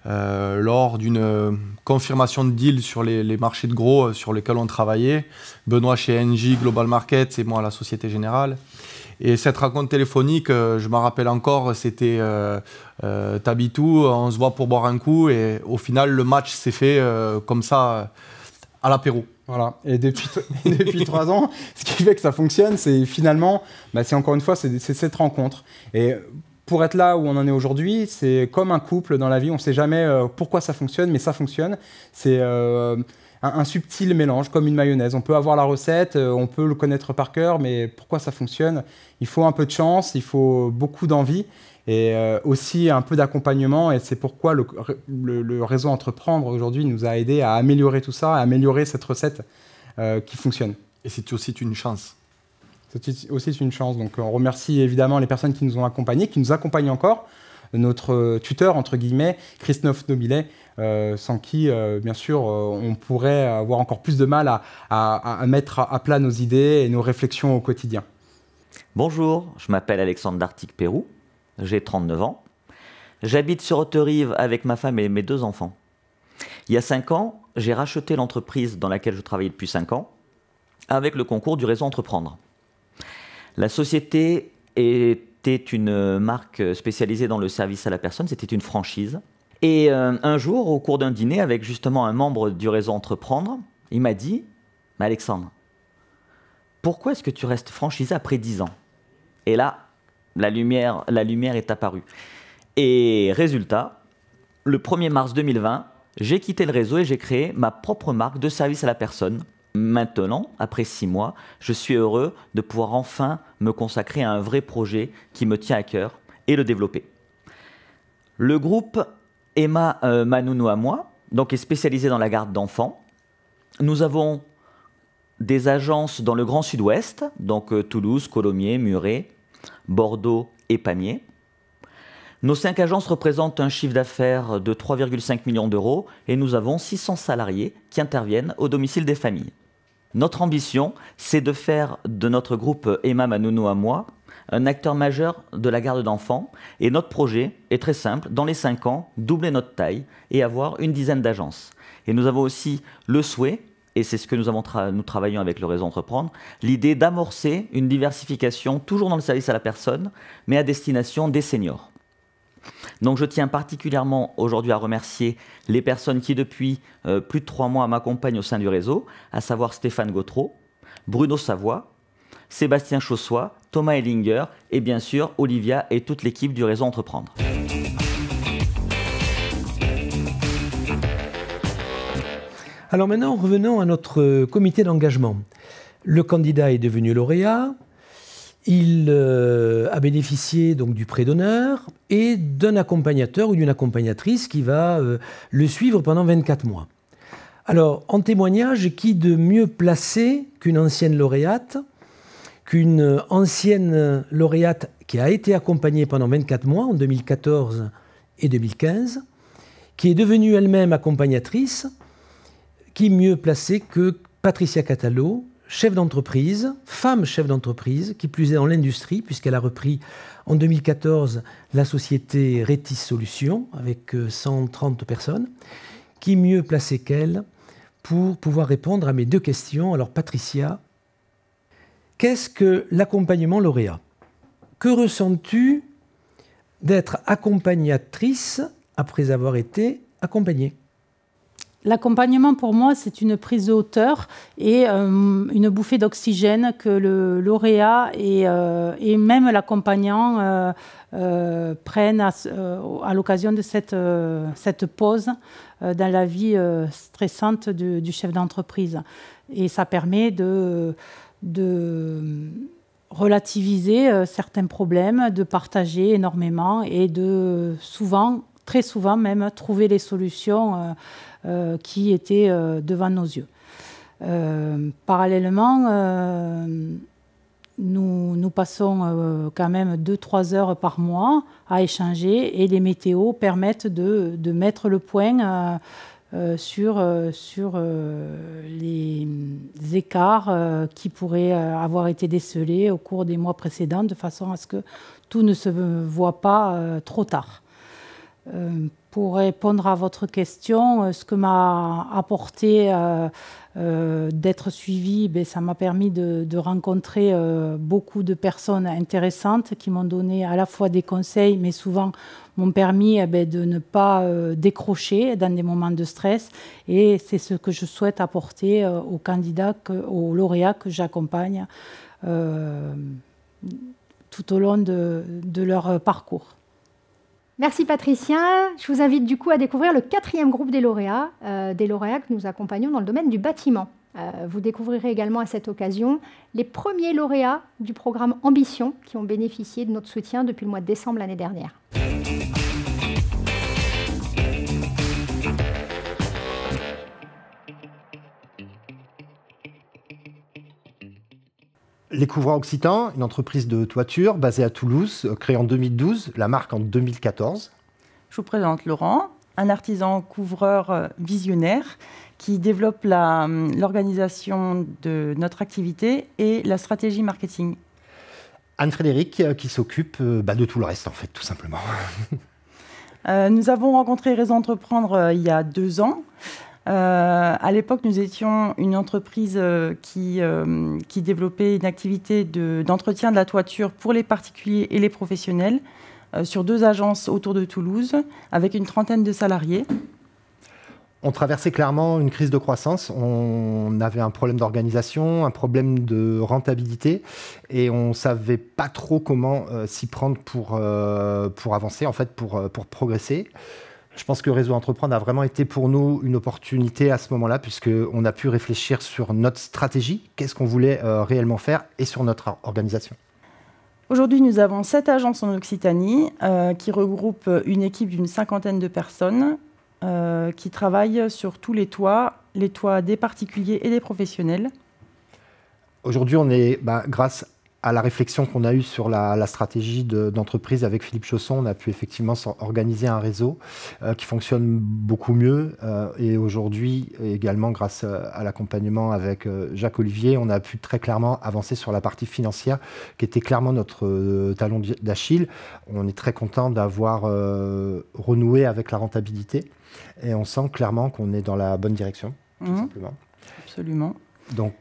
lors d'une confirmation de deal sur les marchés de gros sur lesquels on travaillait. Benoît chez Engie Global Markets et moi à la Société Générale. Et cette rencontre téléphonique, je m'en rappelle encore, c'était t'habites où, on se voit pour boire un coup, et au final le match s'est fait comme ça à l'apéro. Voilà. Et depuis 3 ans, ce qui fait que ça fonctionne, c'est finalement, c'est encore une fois, c'est cette rencontre. Et pour être là où on en est aujourd'hui, c'est comme un couple dans la vie, on ne sait jamais pourquoi ça fonctionne, mais ça fonctionne. C'est un subtil mélange, comme une mayonnaise. On peut avoir la recette, on peut le connaître par cœur, mais pourquoi ça fonctionne? Il faut un peu de chance, il faut beaucoup d'envie, et aussi un peu d'accompagnement, et c'est pourquoi le réseau Entreprendre aujourd'hui nous a aidé à améliorer tout ça, à améliorer cette recette qui fonctionne. Et c'est aussi une chance. C'est aussi une chance. Donc on remercie évidemment les personnes qui nous ont accompagnés, qui nous accompagnent encore, notre tuteur, entre guillemets, Christophe Nobilet, sans qui, bien sûr, on pourrait avoir encore plus de mal à mettre à plat nos idées et nos réflexions au quotidien. Bonjour, je m'appelle Alexandre Dartic-Pérou. J'ai 39 ans. J'habite sur Haute-Rive avec ma femme et mes 2 enfants. Il y a 5 ans, j'ai racheté l'entreprise dans laquelle je travaillais depuis 5 ans avec le concours du réseau Entreprendre. La société était une marque spécialisée dans le service à la personne, c'était une franchise. Et un jour, au cours d'un dîner avec justement un membre du réseau Entreprendre, il m'a dit « Alexandre, pourquoi est-ce que tu restes franchisé après 10 ans ?» Et là, la lumière est apparue. Et résultat, le 1er mars 2020, j'ai quitté le réseau et j'ai créé ma propre marque de service à la personne. Maintenant, après 6 mois, je suis heureux de pouvoir enfin me consacrer à un vrai projet qui me tient à cœur et le développer. Le groupe Emma Manounou à moi donc, est spécialisé dans la garde d'enfants. Nous avons des agences dans le Grand Sud-Ouest, donc Toulouse, Colomiers, Muret, Bordeaux et Pamiers. Nos 5 agences représentent un chiffre d'affaires de 3,5 millions d'euros et nous avons 600 salariés qui interviennent au domicile des familles. Notre ambition, c'est de faire de notre groupe Emma Manounou à moi un acteur majeur de la garde d'enfants, et notre projet est très simple, dans les 5 ans, doubler notre taille et avoir une dizaine d'agences. Et nous avons aussi le souhait, et c'est ce que nous travaillons avec le réseau Entreprendre, l'idée d'amorcer une diversification toujours dans le service à la personne, mais à destination des seniors. Donc je tiens particulièrement aujourd'hui à remercier les personnes qui depuis plus de 3 mois m'accompagnent au sein du réseau, à savoir Stéphane Gautreau, Bruno Savoie, Sébastien Chaussois, Thomas Ellinger et bien sûr Olivia et toute l'équipe du réseau Entreprendre. Alors maintenant, revenons à notre comité d'engagement. Le candidat est devenu lauréat. Il a bénéficié donc du prêt d'honneur et d'un accompagnateur ou d'une accompagnatrice qui va le suivre pendant 24 mois. Alors, en témoignage, qui de mieux placé qu'une ancienne lauréate, qui a été accompagnée pendant 24 mois, en 2014 et 2015, qui est devenue elle-même accompagnatrice, qui mieux placée que Patricia Catalo, chef d'entreprise, femme chef d'entreprise, qui plus est dans l'industrie, puisqu'elle a repris en 2014 la société Retis Solutions, avec 130 personnes, qui mieux placée qu'elle pour pouvoir répondre à mes deux questions. Alors Patricia, qu'est-ce que l'accompagnement lauréat? Que ressens-tu d'être accompagnatrice après avoir été accompagnée? L'accompagnement, pour moi, c'est une prise de hauteur et une bouffée d'oxygène que le lauréat et même l'accompagnant prennent à l'occasion de cette pause dans la vie stressante du chef d'entreprise. Et ça permet de relativiser certains problèmes, de partager énormément et de souvent, très souvent même, trouver les solutions qui étaient devant nos yeux. Parallèlement, nous passons quand même 2-3 heures par mois à échanger et les météos permettent de mettre le point sur les écarts qui pourraient avoir été décelés au cours des mois précédents, de façon à ce que tout ne se voit pas trop tard. Pour répondre à votre question, ce que m'a apporté d'être suivie, ça m'a permis de rencontrer beaucoup de personnes intéressantes qui m'ont donné à la fois des conseils, mais souvent m'ont permis de ne pas décrocher dans des moments de stress. Et c'est ce que je souhaite apporter aux candidats, aux lauréats que j'accompagne tout au long de leur parcours. Merci Patricia. Je vous invite du coup à découvrir le 4e groupe des lauréats que nous accompagnons dans le domaine du bâtiment. Vous découvrirez également à cette occasion les premiers lauréats du programme Ambition qui ont bénéficié de notre soutien depuis le mois de décembre l'année dernière. Les Couvreurs Occitan, une entreprise de toiture basée à Toulouse, créée en 2012, la marque en 2014. Je vous présente Laurent, un artisan couvreur visionnaire qui développe l'organisation de notre activité et la stratégie marketing. Anne-Frédéric, qui s'occupe de tout le reste, en fait, tout simplement. Nous avons rencontré Réseau Entreprendre il y a 2 ans. À l'époque, nous étions une entreprise qui développait une activité d'entretien de la toiture pour les particuliers et les professionnels sur 2 agences autour de Toulouse, avec une 30aine de salariés. On traversait clairement une crise de croissance. On avait un problème d'organisation, un problème de rentabilité, et on ne savait pas trop comment s'y prendre pour avancer, en fait, pour progresser. Je pense que Réseau Entreprendre a vraiment été pour nous une opportunité à ce moment-là, puisqu'on a pu réfléchir sur notre stratégie, qu'est-ce qu'on voulait réellement faire, et sur notre organisation. Aujourd'hui, nous avons 7 agences en Occitanie qui regroupent une équipe d'une 50aine de personnes qui travaillent sur tous les toits des particuliers et des professionnels. Aujourd'hui, on est, grâce à la réflexion qu'on a eue sur la stratégie d'entreprise avec Philippe Chausson, on a pu effectivement organiser un réseau qui fonctionne beaucoup mieux. Et aujourd'hui, également grâce à l'accompagnement avec Jacques Olivier, on a pu très clairement avancer sur la partie financière, qui était clairement notre talon d'Achille. On est très content d'avoir renoué avec la rentabilité. Et on sent clairement qu'on est dans la bonne direction, tout simplement. Absolument. Donc,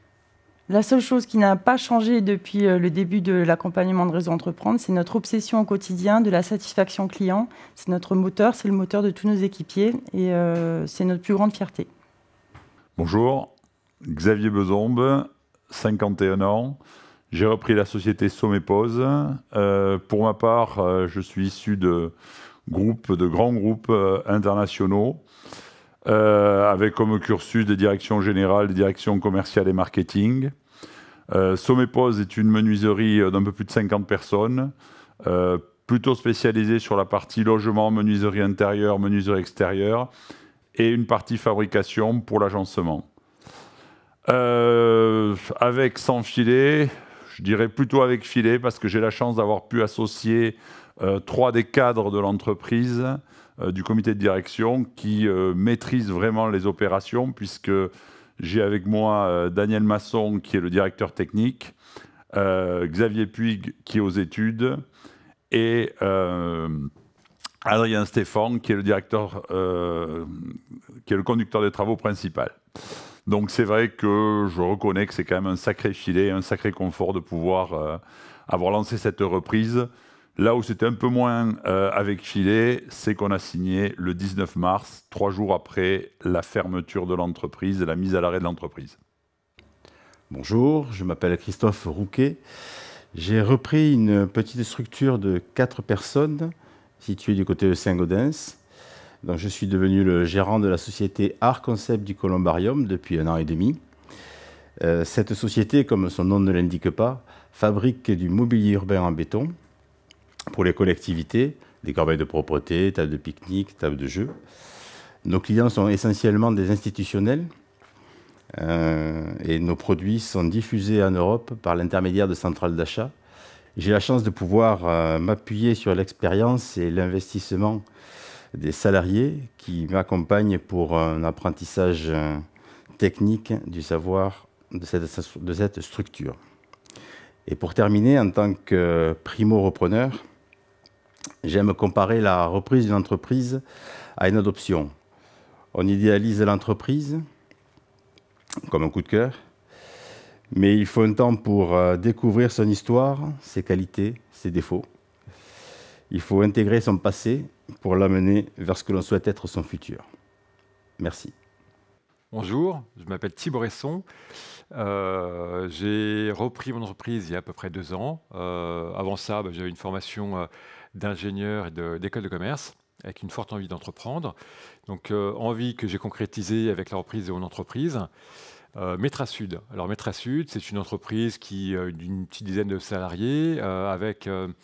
la seule chose qui n'a pas changé depuis le début de l'accompagnement de Réseau Entreprendre, c'est notre obsession au quotidien de la satisfaction client. C'est notre moteur, c'est le moteur de tous nos équipiers et c'est notre plus grande fierté. Bonjour, Xavier Bezombe, 51 ans. J'ai repris la société Sommepose. Pour ma part, je suis issu de grands groupes internationaux, avec comme cursus des directions générales, des directions commerciales et marketing. Somépose est une menuiserie d'un peu plus de 50 personnes, plutôt spécialisée sur la partie logement, menuiserie intérieure, menuiserie extérieure, et une partie fabrication pour l'agencement. Avec sans filet, je dirais plutôt avec filet, parce que j'ai la chance d'avoir pu associer 3 des cadres de l'entreprise, du comité de direction, qui maîtrisent vraiment les opérations, puisque j'ai avec moi Daniel Masson, qui est le directeur technique, Xavier Puig, qui est aux études, et Adrien Stéphane, qui est le directeur, qui est le conducteur des travaux principal. Donc c'est vrai que je reconnais que c'est quand même un sacré filet, un sacré confort de pouvoir avoir lancé cette reprise. Là où c'était un peu moins avec filet, c'est qu'on a signé le 19 mars, 3 jours après la fermeture de l'entreprise, la mise à l'arrêt de l'entreprise. Bonjour, je m'appelle Christophe Rouquet. J'ai repris une petite structure de 4 personnes située du côté de Saint-Gaudens. Donc, je suis devenu le gérant de la société Art Concept du Columbarium depuis 1 an et demi. Cette société, comme son nom ne l'indique pas, fabrique du mobilier urbain en béton pour les collectivités, des corbeilles de propreté, tables de pique-nique, tables de jeu. Nos clients sont essentiellement des institutionnels et nos produits sont diffusés en Europe par l'intermédiaire de centrales d'achat. J'ai la chance de pouvoir m'appuyer sur l'expérience et l'investissement des salariés qui m'accompagnent pour un apprentissage technique du savoir de cette structure. Et pour terminer, en tant que primo-repreneur, j'aime comparer la reprise d'une entreprise à une adoption. On idéalise l'entreprise comme un coup de cœur, mais il faut un temps pour découvrir son histoire, ses qualités, ses défauts. Il faut intégrer son passé pour l'amener vers ce que l'on souhaite être son futur. Merci. Bonjour, je m'appelle Thibaut Resson. J'ai repris mon entreprise il y a à peu près 2 ans. Avant ça, j'avais une formation d'ingénieur et d'école de commerce, avec une forte envie d'entreprendre. Donc, envie que j'ai concrétisée avec la reprise de mon entreprise. Metra Sud. Alors, Metra Sud, c'est une entreprise d'une petite dizaine de salariés, avec un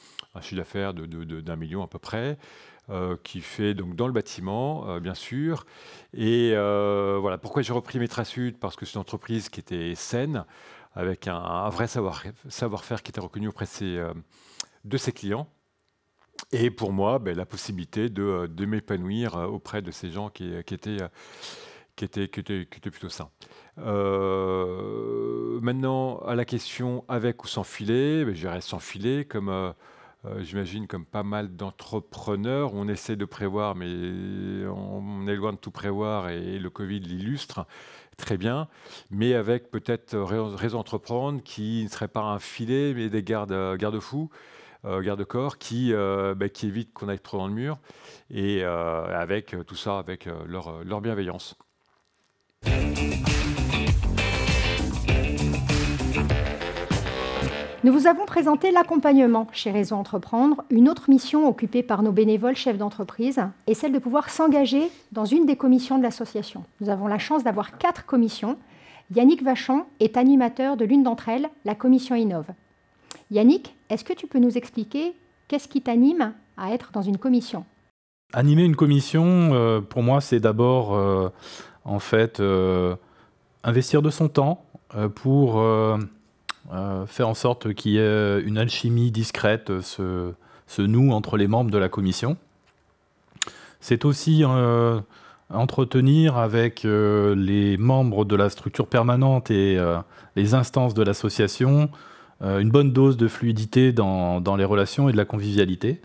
chiffre d'affaires d'1 million à peu près, qui fait donc dans le bâtiment, bien sûr. Et voilà, pourquoi j'ai repris Metra Sud? Parce que c'est une entreprise qui était saine, avec un vrai savoir-faire qui était reconnu auprès de ses clients. Et pour moi, la possibilité de m'épanouir auprès de ces gens qui étaient plutôt sains. Maintenant, à la question avec ou sans filet, je dirais sans filet, comme j'imagine comme pas mal d'entrepreneurs, on essaie de prévoir, mais on est loin de tout prévoir et le Covid l'illustre très bien, mais avec peut-être raison d'entreprendre qui ne serait pas un filet, mais des garde-fous, garde-corps qui évitent qu'on aille trop dans le mur, et avec tout ça, avec leur bienveillance. Nous vous avons présenté l'accompagnement chez Réseau Entreprendre. Une autre mission occupée par nos bénévoles chefs d'entreprise est celle de pouvoir s'engager dans une des commissions de l'association. Nous avons la chance d'avoir 4 commissions. Yannick Vachon est animateur de l'une d'entre elles, la commission Innove. Yannick, est-ce que tu peux nous expliquer qu'est-ce qui t'anime à être dans une commission? Animer une commission, pour moi, c'est d'abord investir de son temps pour faire en sorte qu'il y ait une alchimie discrète se noue entre les membres de la commission. C'est aussi entretenir avec les membres de la structure permanente et les instances de l'association une bonne dose de fluidité dans les relations et de la convivialité.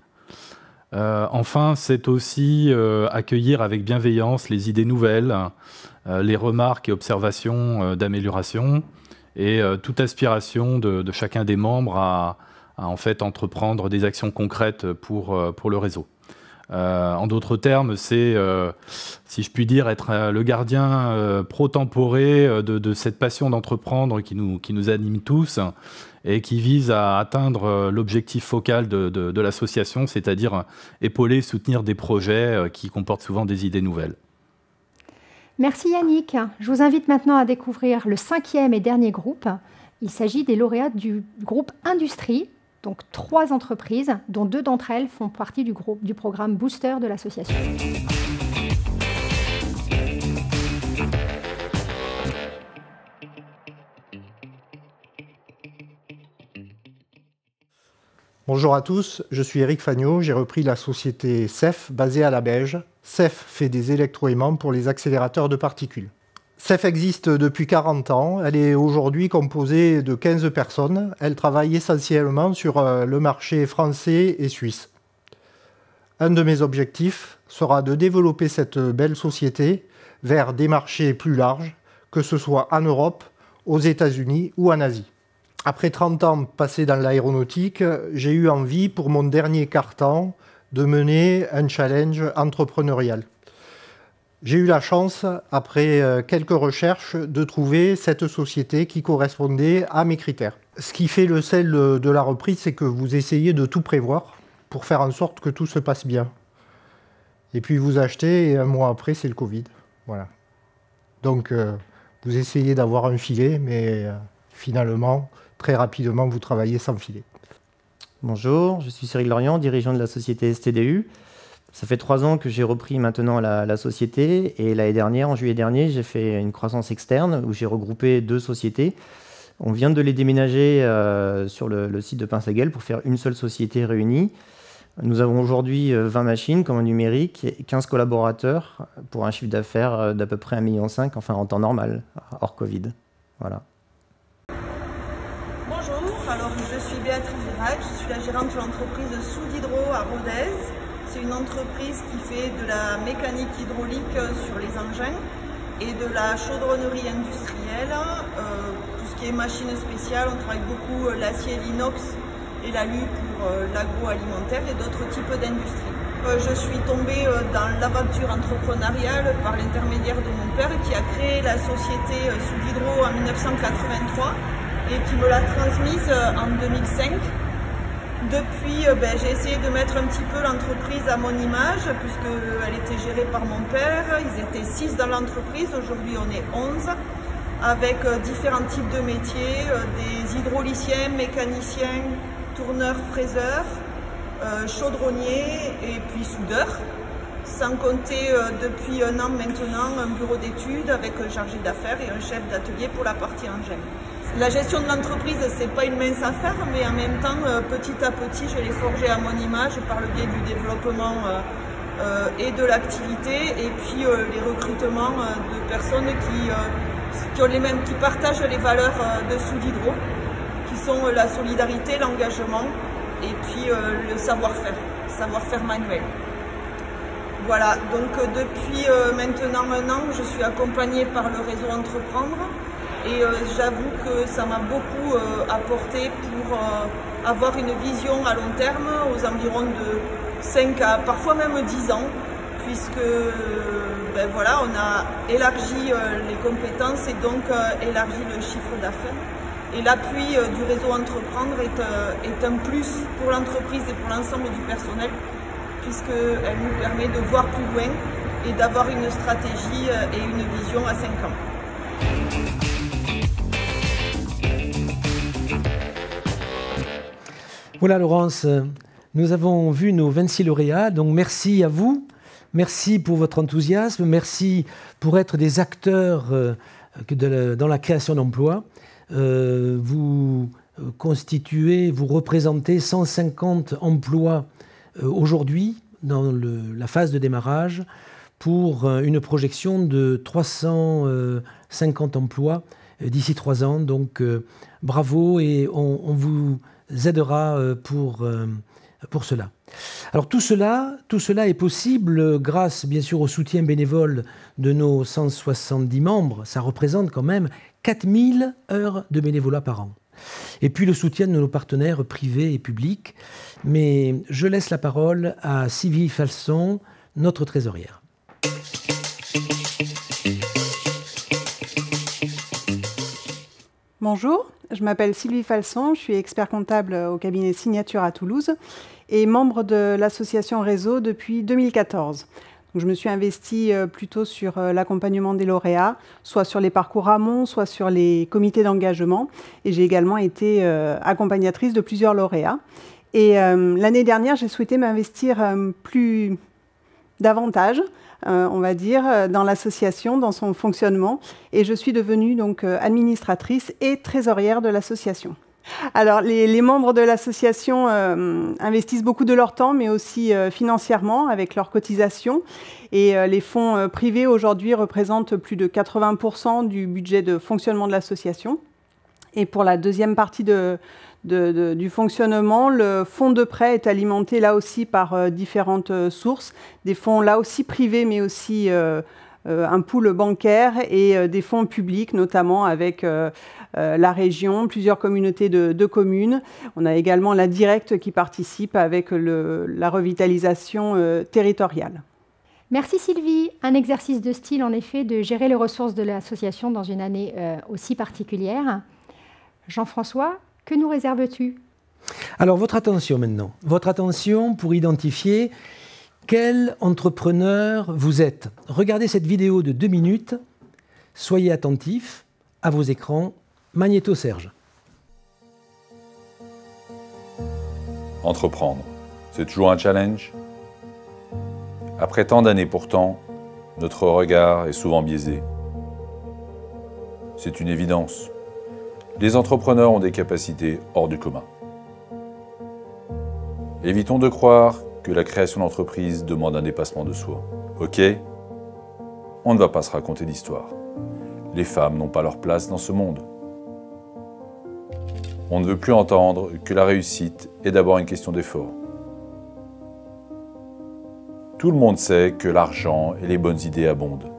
Enfin, c'est aussi accueillir avec bienveillance les idées nouvelles, les remarques et observations d'amélioration, et toute aspiration de chacun des membres à en fait entreprendre des actions concrètes pour le réseau. En d'autres termes, c'est, si je puis dire, être le gardien pro-temporé de cette passion d'entreprendre qui nous anime tous et qui vise à atteindre l'objectif focal de l'association, c'est-à-dire épauler, soutenir des projets qui comportent souvent des idées nouvelles. Merci Yannick. Je vous invite maintenant à découvrir le 5e et dernier groupe. Il s'agit des lauréats du groupe Industrie, donc 3 entreprises, dont 2 d'entre elles font partie du programme Booster de l'association. Bonjour à tous, je suis Eric Fagnot, j'ai repris la société CEF basée à la Beige. CEF fait des électroaimants pour les accélérateurs de particules. CEF existe depuis 40 ans, elle est aujourd'hui composée de 15 personnes. Elle travaille essentiellement sur le marché français et suisse. Un de mes objectifs sera de développer cette belle société vers des marchés plus larges, que ce soit en Europe, aux États-Unis ou en Asie. Après 30 ans passés dans l'aéronautique, j'ai eu envie, pour mon dernier quart-temps, de mener un challenge entrepreneurial. J'ai eu la chance, après quelques recherches, de trouver cette société qui correspondait à mes critères. Ce qui fait le sel de la reprise, c'est que vous essayez de tout prévoir pour faire en sorte que tout se passe bien. Et puis vous achetez, et un mois après, c'est le Covid. Voilà. Donc, vous essayez d'avoir un filet, mais finalement, très rapidement, vous travaillez sans filet. Bonjour, je suis Cyril Lorient, dirigeant de la société STDU. Ça fait 3 ans que j'ai repris maintenant la société et l'année dernière, en juillet dernier, j'ai fait une croissance externe où j'ai regroupé 2 sociétés. On vient de les déménager sur le site de Pinsaguel pour faire une seule société réunie. Nous avons aujourd'hui 20 machines comme en numérique et 15 collaborateurs pour un chiffre d'affaires d'à peu près 1,5 million, enfin en temps normal, hors Covid. Voilà. Alors, je suis Béatrice Virac, je suis la gérante de l'entreprise Soudhydro à Rodez. C'est une entreprise qui fait de la mécanique hydraulique sur les engins et de la chaudronnerie industrielle. Tout ce qui est machines spéciales, on travaille beaucoup l'acier, l'inox et l'alu pour l'agroalimentaire et d'autres types d'industries. Je suis tombée dans l'aventure entrepreneuriale par l'intermédiaire de mon père qui a créé la société Soudhydro en 1983. Et qui me l'a transmise en 2005. Depuis, j'ai essayé de mettre un petit peu l'entreprise à mon image, puisqu'elle était gérée par mon père. Ils étaient 6 dans l'entreprise, aujourd'hui on est 11, avec différents types de métiers, des hydrauliciens, mécaniciens, tourneurs, fraiseurs, chaudronniers et puis soudeurs. Sans compter depuis 1 an maintenant un bureau d'études avec un chargé d'affaires et un chef d'atelier pour la partie engin. La gestion de l'entreprise, ce n'est pas une mince affaire, mais en même temps, petit à petit, je l'ai forgée à mon image par le biais du développement et de l'activité, et puis les recrutements de personnes qui partagent les valeurs de Soudhydro, qui sont la solidarité, l'engagement, et puis le savoir-faire manuel. Voilà, donc depuis maintenant 1 an, je suis accompagnée par le réseau Entreprendre. Et j'avoue que ça m'a beaucoup apporté pour avoir une vision à long terme, aux environs de 5 à parfois même 10 ans, puisque voilà, on a élargi les compétences et donc élargi le chiffre d'affaires. Et l'appui du réseau Entreprendre est un plus pour l'entreprise et pour l'ensemble du personnel, puisqu'elle nous permet de voir plus loin et d'avoir une stratégie et une vision à 5 ans. Voilà Laurence, nous avons vu nos 26 lauréats, donc merci à vous, merci pour votre enthousiasme, merci pour être des acteurs dans la création d'emplois. Vous représentez 150 emplois aujourd'hui dans la phase de démarrage pour une projection de 350 emplois d'ici 3 ans. Donc bravo et on vous aidera pour cela. Alors tout cela est possible grâce bien sûr au soutien bénévole de nos 170 membres. Ça représente quand même 4000 heures de bénévolat par an. Et puis le soutien de nos partenaires privés et publics. Mais je laisse la parole à Sylvie Falson, notre trésorière. Bonjour, je m'appelle Sylvie Falson, je suis expert comptable au cabinet Signature à Toulouse et membre de l'association Réseau depuis 2014. Donc, je me suis investie plutôt sur l'accompagnement des lauréats, soit sur les parcours amont, soit sur les comités d'engagement. Et j'ai également été accompagnatrice de plusieurs lauréats. Et l'année dernière, j'ai souhaité m'investir davantage, on va dire, dans l'association, dans son fonctionnement. Et je suis devenue donc administratrice et trésorière de l'association. Alors, les membres de l'association investissent beaucoup de leur temps, mais aussi financièrement avec leurs cotisations. Et les fonds privés aujourd'hui représentent plus de 80% du budget de fonctionnement de l'association. Et pour la deuxième partie du fonctionnement, le fonds de prêt est alimenté là aussi par différentes sources, des fonds là aussi privés, mais aussi un pool bancaire et des fonds publics, notamment avec la région, plusieurs communautés de communes. On a également la Directe qui participe avec la revitalisation territoriale. Merci Sylvie. Un exercice de style, en effet, de gérer les ressources de l'association dans une année aussi particulière. Jean-François, que nous réserves-tu? Alors, votre attention maintenant. Votre attention pour identifier quel entrepreneur vous êtes. Regardez cette vidéo de 2 minutes. Soyez attentifs à vos écrans. Magnéto Serge. Entreprendre, c'est toujours un challenge. Après tant d'années pourtant, notre regard est souvent biaisé. C'est une évidence. Les entrepreneurs ont des capacités hors du commun. Évitons de croire que la création d'entreprise demande un dépassement de soi. Ok, on ne va pas se raconter d'histoire. Les femmes n'ont pas leur place dans ce monde. On ne veut plus entendre que la réussite est d'abord une question d'effort. Tout le monde sait que l'argent et les bonnes idées abondent.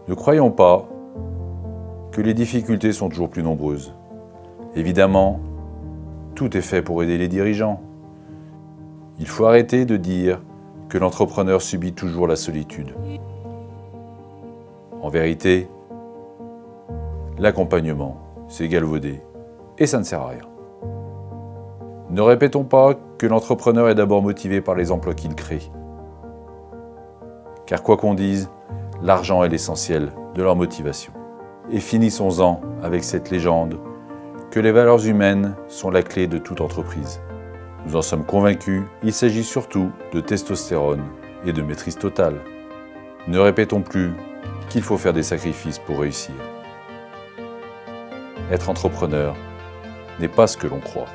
Ne croyons pas que les difficultés sont toujours plus nombreuses. Évidemment, tout est fait pour aider les dirigeants. Il faut arrêter de dire que l'entrepreneur subit toujours la solitude. En vérité, l'accompagnement, c'est galvaudé et ça ne sert à rien. Ne répétons pas que l'entrepreneur est d'abord motivé par les emplois qu'il crée. Car quoi qu'on dise, l'argent est l'essentiel de leur motivation. Et finissons-en avec cette légende que les valeurs humaines sont la clé de toute entreprise. Nous en sommes convaincus, il s'agit surtout de testostérone et de maîtrise totale. Ne répétons plus qu'il faut faire des sacrifices pour réussir. Être entrepreneur n'est pas ce que l'on croit.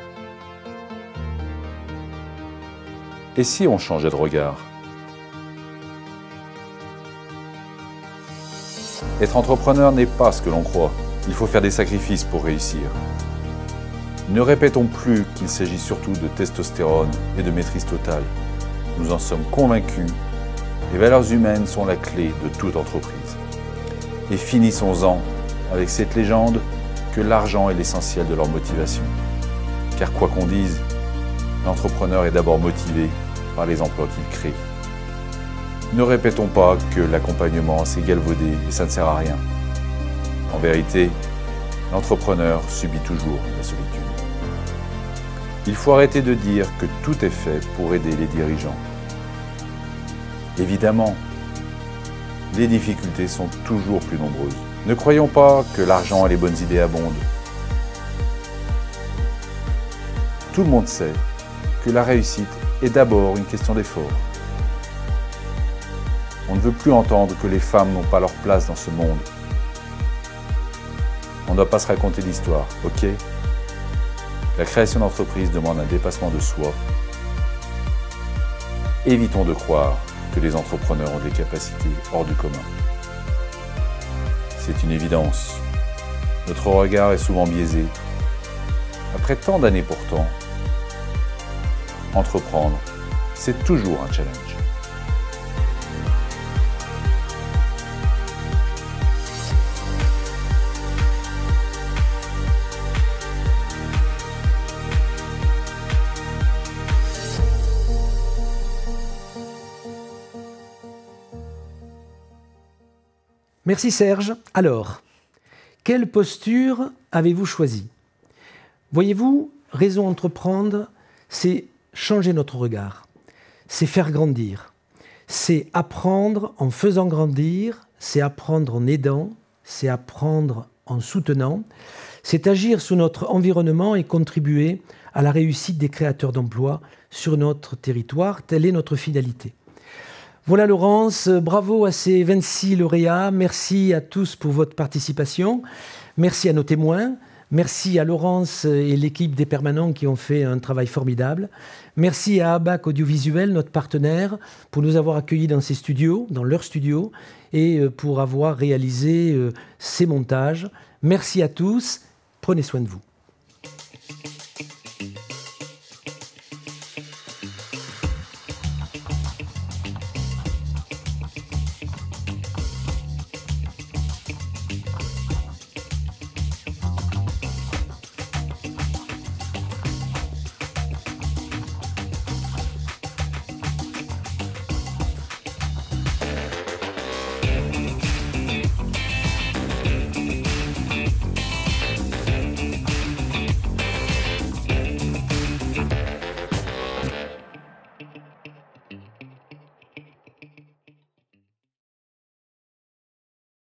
Et si on changeait de regard? Être entrepreneur n'est pas ce que l'on croit. Il faut faire des sacrifices pour réussir. Ne répétons plus qu'il s'agit surtout de testostérone et de maîtrise totale. Nous en sommes convaincus, les valeurs humaines sont la clé de toute entreprise. Et finissons-en avec cette légende que l'argent est l'essentiel de leur motivation. Car quoi qu'on dise, l'entrepreneur est d'abord motivé par les emplois qu'il crée. Ne répétons pas que l'accompagnement c'est galvaudé et ça ne sert à rien. En vérité, l'entrepreneur subit toujours la solitude. Il faut arrêter de dire que tout est fait pour aider les dirigeants. Évidemment, les difficultés sont toujours plus nombreuses. Ne croyons pas que l'argent et les bonnes idées abondent. Tout le monde sait que la réussite est d'abord une question d'effort. On ne veut plus entendre que les femmes n'ont pas leur place dans ce monde. On ne doit pas se raconter d'histoire, ok? La création d'entreprise demande un dépassement de soi. Évitons de croire que les entrepreneurs ont des capacités hors du commun. C'est une évidence. Notre regard est souvent biaisé. Après tant d'années pourtant, entreprendre, c'est toujours un challenge. Merci Serge. Alors, quelle posture avez-vous choisi? Voyez-vous, Réseau Entreprendre, c'est changer notre regard, c'est faire grandir, c'est apprendre en faisant grandir, c'est apprendre en aidant, c'est apprendre en soutenant, c'est agir sur notre environnement et contribuer à la réussite des créateurs d'emplois sur notre territoire. Telle est notre finalité. Voilà Laurence, bravo à ces 26 lauréats, merci à tous pour votre participation, merci à nos témoins, merci à Laurence et l'équipe des permanents qui ont fait un travail formidable, merci à ABAC Audiovisuel, notre partenaire, pour nous avoir accueillis dans ses studios, dans leur studio, et pour avoir réalisé ces montages. Merci à tous, prenez soin de vous.